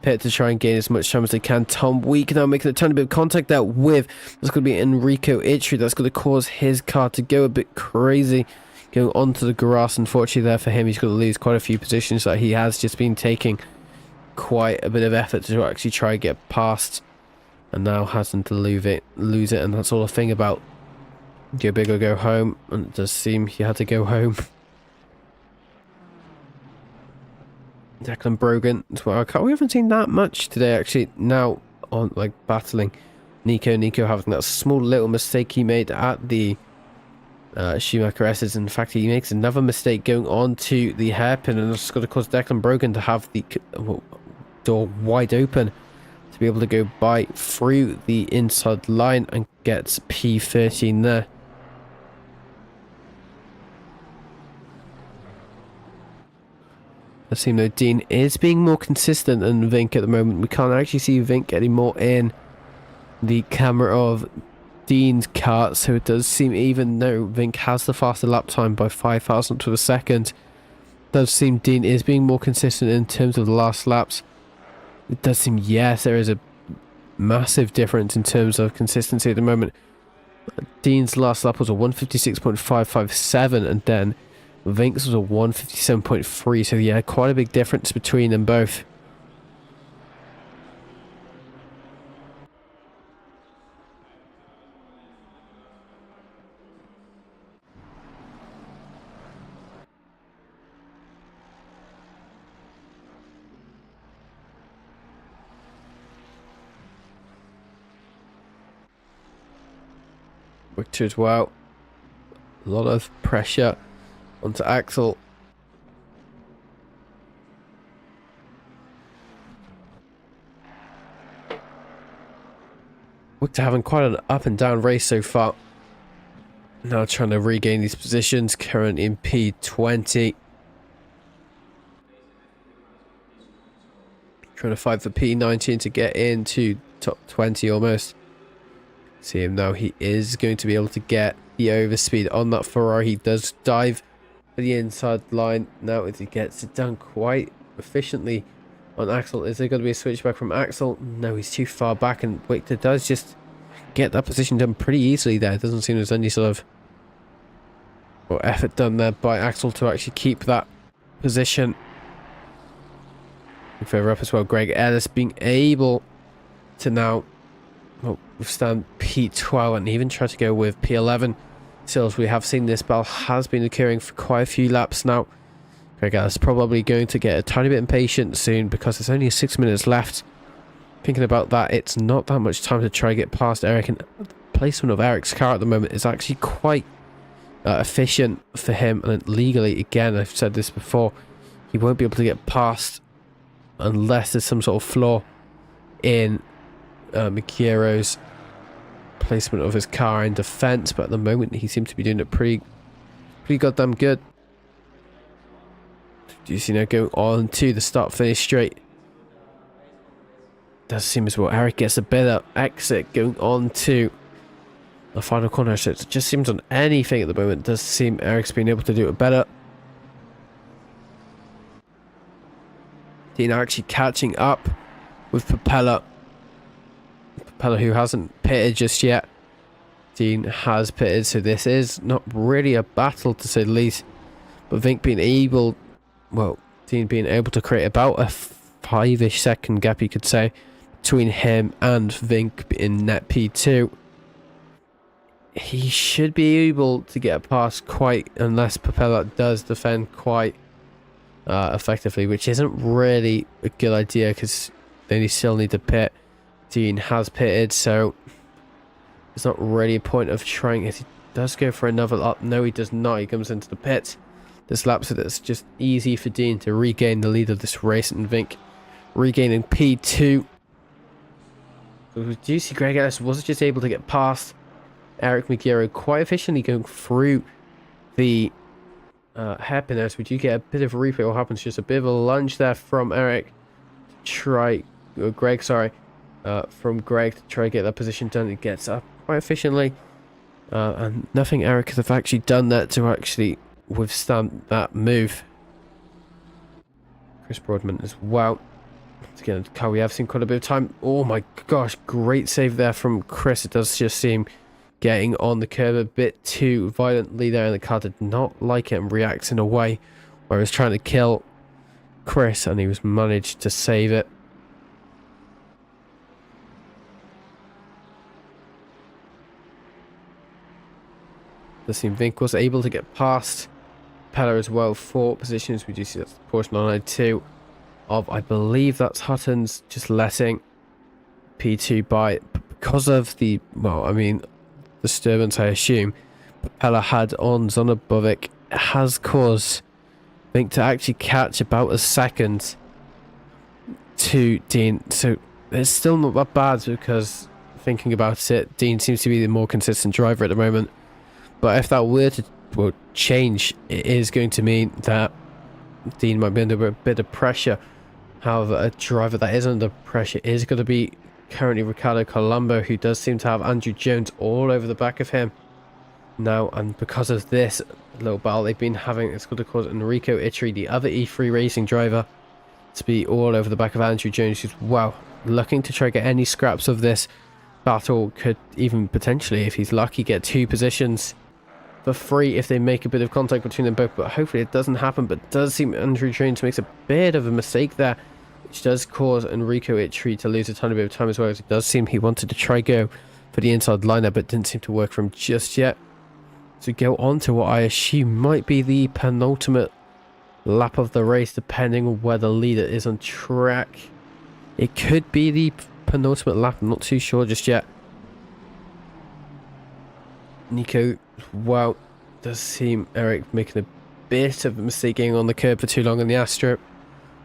pit to try and gain as much time as they can. Tom Week now making a tiny bit of contact there with... That's going to be Enrico Itri. That's going to cause his car to go a bit crazy. Going onto the grass, unfortunately there for him, he's going to lose quite a few positions that he has just been taking quite a bit of effort to actually try and get past, and now hasn't to lose it, and that's all a thing about go big or go home, and it does seem he had to go home. Declan Brogan as well. We haven't seen that much today actually. Now on like battling Nico having that small little mistake he made at the Schumacher S's. In fact, he makes another mistake going on to the hairpin, and it's going to cause Declan Brogan to have the door wide open to be able to go by through the inside line and gets P13 there. I seem though Dean is being more consistent than Vink at the moment. We can't actually see Vink anymore in the camera of Dean's car, so it does seem, even though Vink has the faster lap time by 5,000 to the second, it does seem Dean is being more consistent in terms of the last laps. It does seem, yes, there is a massive difference in terms of consistency at the moment. Dean's last lap was a 156.557, and then Vink's was a 157.3, so yeah, quite a big difference between them both. Victor as well. A lot of pressure onto Axel. Victor having quite an up and down race so far. Now trying to regain these positions. Current in P20. Trying to fight for P19 to get into top 20 almost. See him now, he is going to be able to get the overspeed on that Ferrari. He does dive for the inside line now as he gets it done quite efficiently on Axel. Is there going to be a switchback from Axel? No, he's too far back, and Victor does just get that position done pretty easily there. It doesn't seem there's any sort of effort done there by Axel to actually keep that position. And further up as well, Greg Ellis being able to now withstand P12 and even try to go with P11. Still, as we have seen, this battle has been occurring for quite a few laps now. Greg Ellis probably going to get a tiny bit impatient soon because there's only 6 minutes left. Thinking about that, it's not that much time to try to get past Eric, and the placement of Eric's car at the moment is actually quite efficient for him, and legally, again, I've said this before, he won't be able to get past unless there's some sort of flaw in Mikiro's placement of his car in defense, but at the moment he seems to be doing it pretty goddamn good. Do you see now going on to the start finish straight? Does seem as well Eric gets a better exit going on to the final corner, so it just seems on anything at the moment. It does seem Eric's been able to do it better. Dean actually catching up with Propeller, who hasn't pitted just yet. Dean has pitted, so this is not really a battle to say the least. But Vink being able, well, Dean being able to create about a 5-ish second gap, you could say, between him and Vink in net P2. He should be able to get past quite, unless Propeller does defend quite effectively, which isn't really a good idea because then you still need to pit. Dean has pitted, so there's not really a point of trying it. He does go for another lap. No, he does not. He comes into the pit this lap, so that's just easy for Dean to regain the lead of this race, and Vink regaining P2. Do you see Greg Ellis was just able to get past Eric Mikiro quite efficiently going through the hairpin there, so we do get a bit of a replay of what happens. Just a bit of a lunge there from Eric. Greg, sorry. from Greg to try to get that position done. He gets up quite efficiently. And nothing Eric could have actually done that to actually withstand that move. Chris Broadman as well. Again, we have seen quite a bit of time. Oh my gosh, great save there from Chris. It does just seem getting on the curb a bit too violently there, and the car did not like it and reacts in a way where he was trying to kill Chris, and he was managed to save it. The same Vink was able to get past Peller as well for positions. We do see that's the portion on I2 of, I believe that's Hutton's, just letting P2 by, because of the, well, I mean, disturbance I assume Peller had on Zonabovik has caused Vink to actually catch about a second to Dean. So it's still not that bad, because thinking about it, Dean seems to be the more consistent driver at the moment. But if that were to change, it is going to mean that Dean might be under a bit of pressure. However, a driver that is under pressure is going to be currently Ricardo Colombo, who does seem to have Andrew Jones all over the back of him now. And because of this little battle they've been having, it's going to cause Enrico Itri, the other E3 racing driver, to be all over the back of Andrew Jones, who's, well, looking to try to get any scraps of this battle. Could even potentially, if he's lucky, get 2 positions for free if they make a bit of contact between them both, but hopefully it doesn't happen. But it does seem Andrew Jones makes a bit of a mistake there, which does cause Enrico Itri to lose a tiny bit of time as well, as it does seem he wanted to try go for the inside liner, but didn't seem to work for him just yet. So go on to what I assume might be the penultimate lap of the race, depending on where the leader is on track. It could be the penultimate lap, I'm not too sure just yet. Nico, well, does seem Eric making a bit of a mistake getting on the curb for too long on the Astro.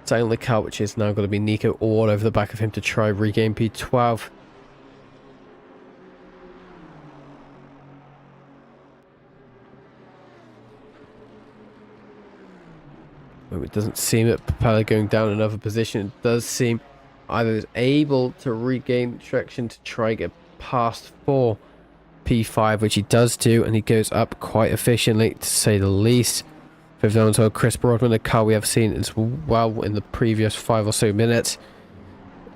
Taking the car, which is now going to be Nico all over the back of him to try regain P12. Well, it doesn't seem that Propeller going down another position. It does seem either is able to regain traction to try get past 4 P5, which he does do, and he goes up quite efficiently, to say the least. Fifth down to Chris Broadman, a car we have seen as well in the previous 5 or so minutes,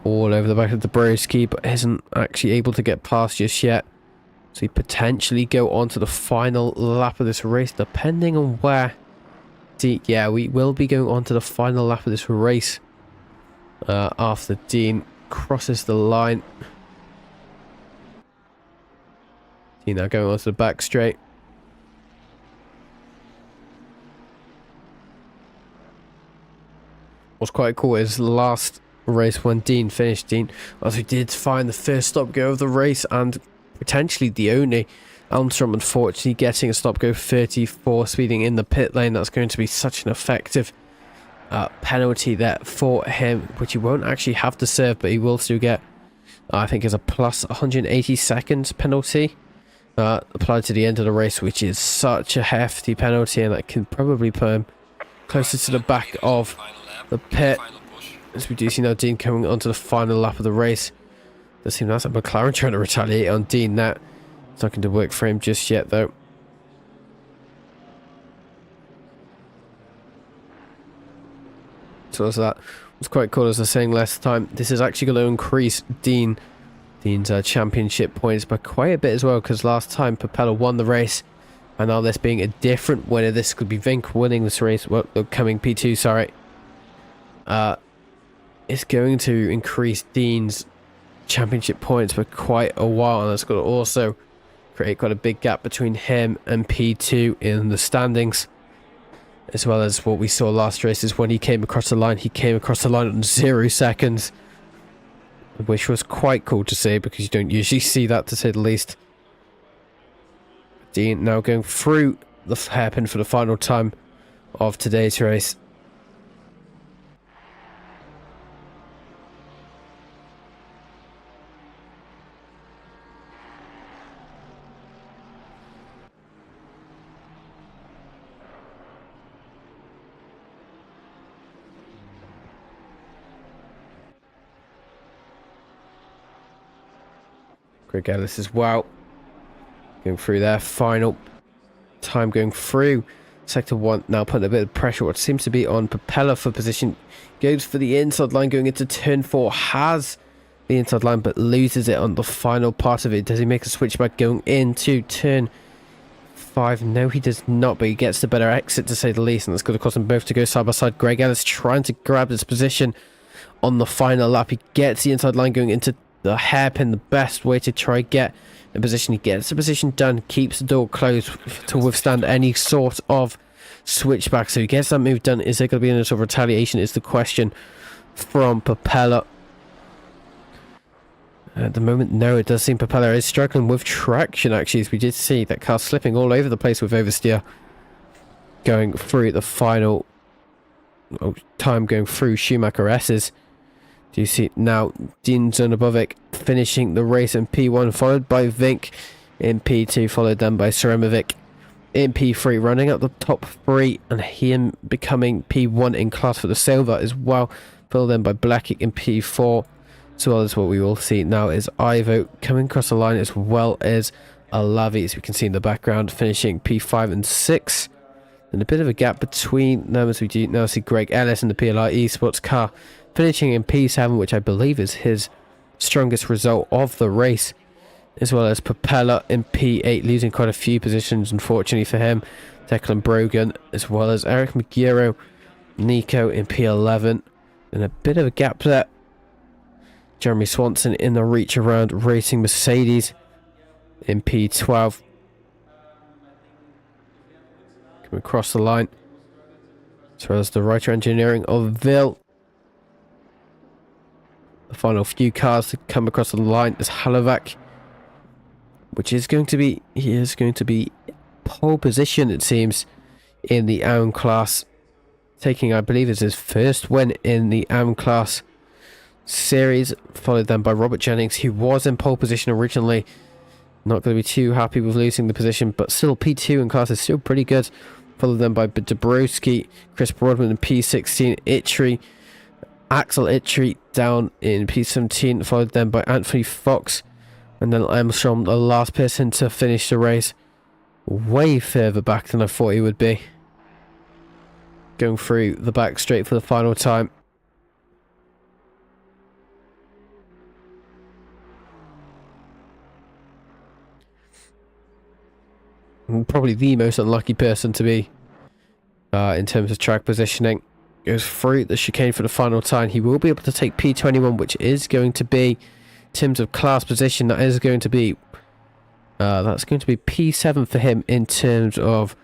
all over the back of the Broski, but isn't actually able to get past just yet. So he potentially go on to the final lap of this race, depending on where. Yeah, we will be going on to the final lap of this race after Dean crosses the line. Now going on to the back straight. What's quite cool is last race when Dean finished, Dean also did find the first stop go of the race, and potentially the only. Armstrong unfortunately getting a stop go 34, speeding in the pit lane. That's going to be such an effective penalty there for him, which he won't actually have to serve, but he will still get, I think, is a plus 180 seconds penalty applied to the end of the race, which is such a hefty penalty, and that can probably put him closer to the back of the pit. As we do see now Dean coming onto the final lap of the race. Does seem that's like McLaren trying to retaliate on Dean. That it's not going to work for him just yet, though. So that was quite cool, as I was saying last time. This is actually going to increase Dean's championship points by quite a bit as well, because last time Propeller won the race, and now this being a different winner, this could be Vink winning this race, well, coming P2, sorry. It's going to increase Dean's championship points for quite a while, and it's going to also create quite a big gap between him and P2 in the standings, as well as what we saw last race is when he came across the line. He came across the line in 0 seconds, which was quite cool to see, because you don't usually see that, to say the least. Dean now going through the hairpin for the final time of today's race. Greg Ellis as well. Going through there. Final time going through. Sector 1 now putting a bit of pressure, what seems to be on Propeller for position. Goes for the inside line going into turn 4. Has the inside line but loses it on the final part of it. Does he make a switchback going into turn 5? No, he does not, but he gets the better exit to say the least, and that's going to cause them both to go side by side. Greg Ellis trying to grab his position on the final lap. He gets the inside line going into the hairpin, the best way to try get a position. He gets the position done, keeps the door closed to withstand any sort of switchback. So he gets that move done. Is there going to be any sort of retaliation is the question from Propeller. At the moment, no, it does seem Propeller is struggling with traction, actually, as we did see that car slipping all over the place with oversteer going through the final time going through Schumacher S's. Do you see now Dean Zernobovic finishing the race in P1, followed by Vink in P2, followed then by Seremovic in P3, running up the top 3, and him becoming P1 in class for the silver as well, followed then by Blackick in P4, as well as what we will see now is Ivo coming across the line, as well as Alavi, as we can see in the background, finishing P5 and 6. And a bit of a gap between them, as we do now see Greg Ellis in the PLR Esports car finishing in P7, which I believe is his strongest result of the race, as well as Propeller in P8, losing quite a few positions unfortunately for him. Declan Brogan, as well as Eric Magiro, Nico in P11, and a bit of a gap there. Jeremy Swanson in the reach around Racing Mercedes in P12. Coming across the line, as well as the Writer Engineering of Ville. The final few cars to come across the line is Halovac, which is going to be, he is going to be pole position, it seems, in the AM class, taking, I believe, is his first win in the AM class series, followed then by Robert Jennings, who was in pole position originally. Not going to be too happy with losing the position, but still P2 in class is still pretty good, followed then by Dabrowski, Chris Broadman in P16, Itri, Axel Itri down in P17, followed then by Anthony Fox, and then Armstrong, the last person to finish the race, way further back than I thought he would be, going through the back straight for the final time. Probably the most unlucky person to be in terms of track positioning. Goes through the chicane for the final time. He will be able to take P21, which is going to be, in terms of class position, that is going to be that's going to be P7 for him in terms of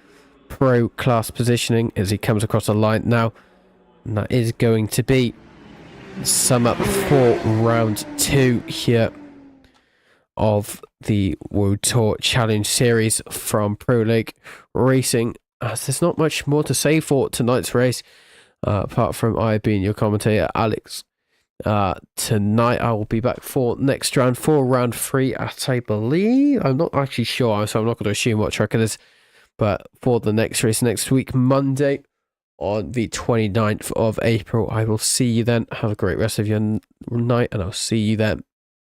pro class positioning as he comes across the line now, and that is going to be sum up for round 2 here of the World Tour Challenge Series from Pro League Racing. As there's not much more to say for tonight's race, apart from I being your commentator, Alex. Tonight I will be back for next round, for round 3 at, I believe, I'm not actually sure, so I'm not going to assume what track it is, but for the next race next week, Monday on the 29th of April. I will see you then. Have a great rest of your night, and I'll see you then.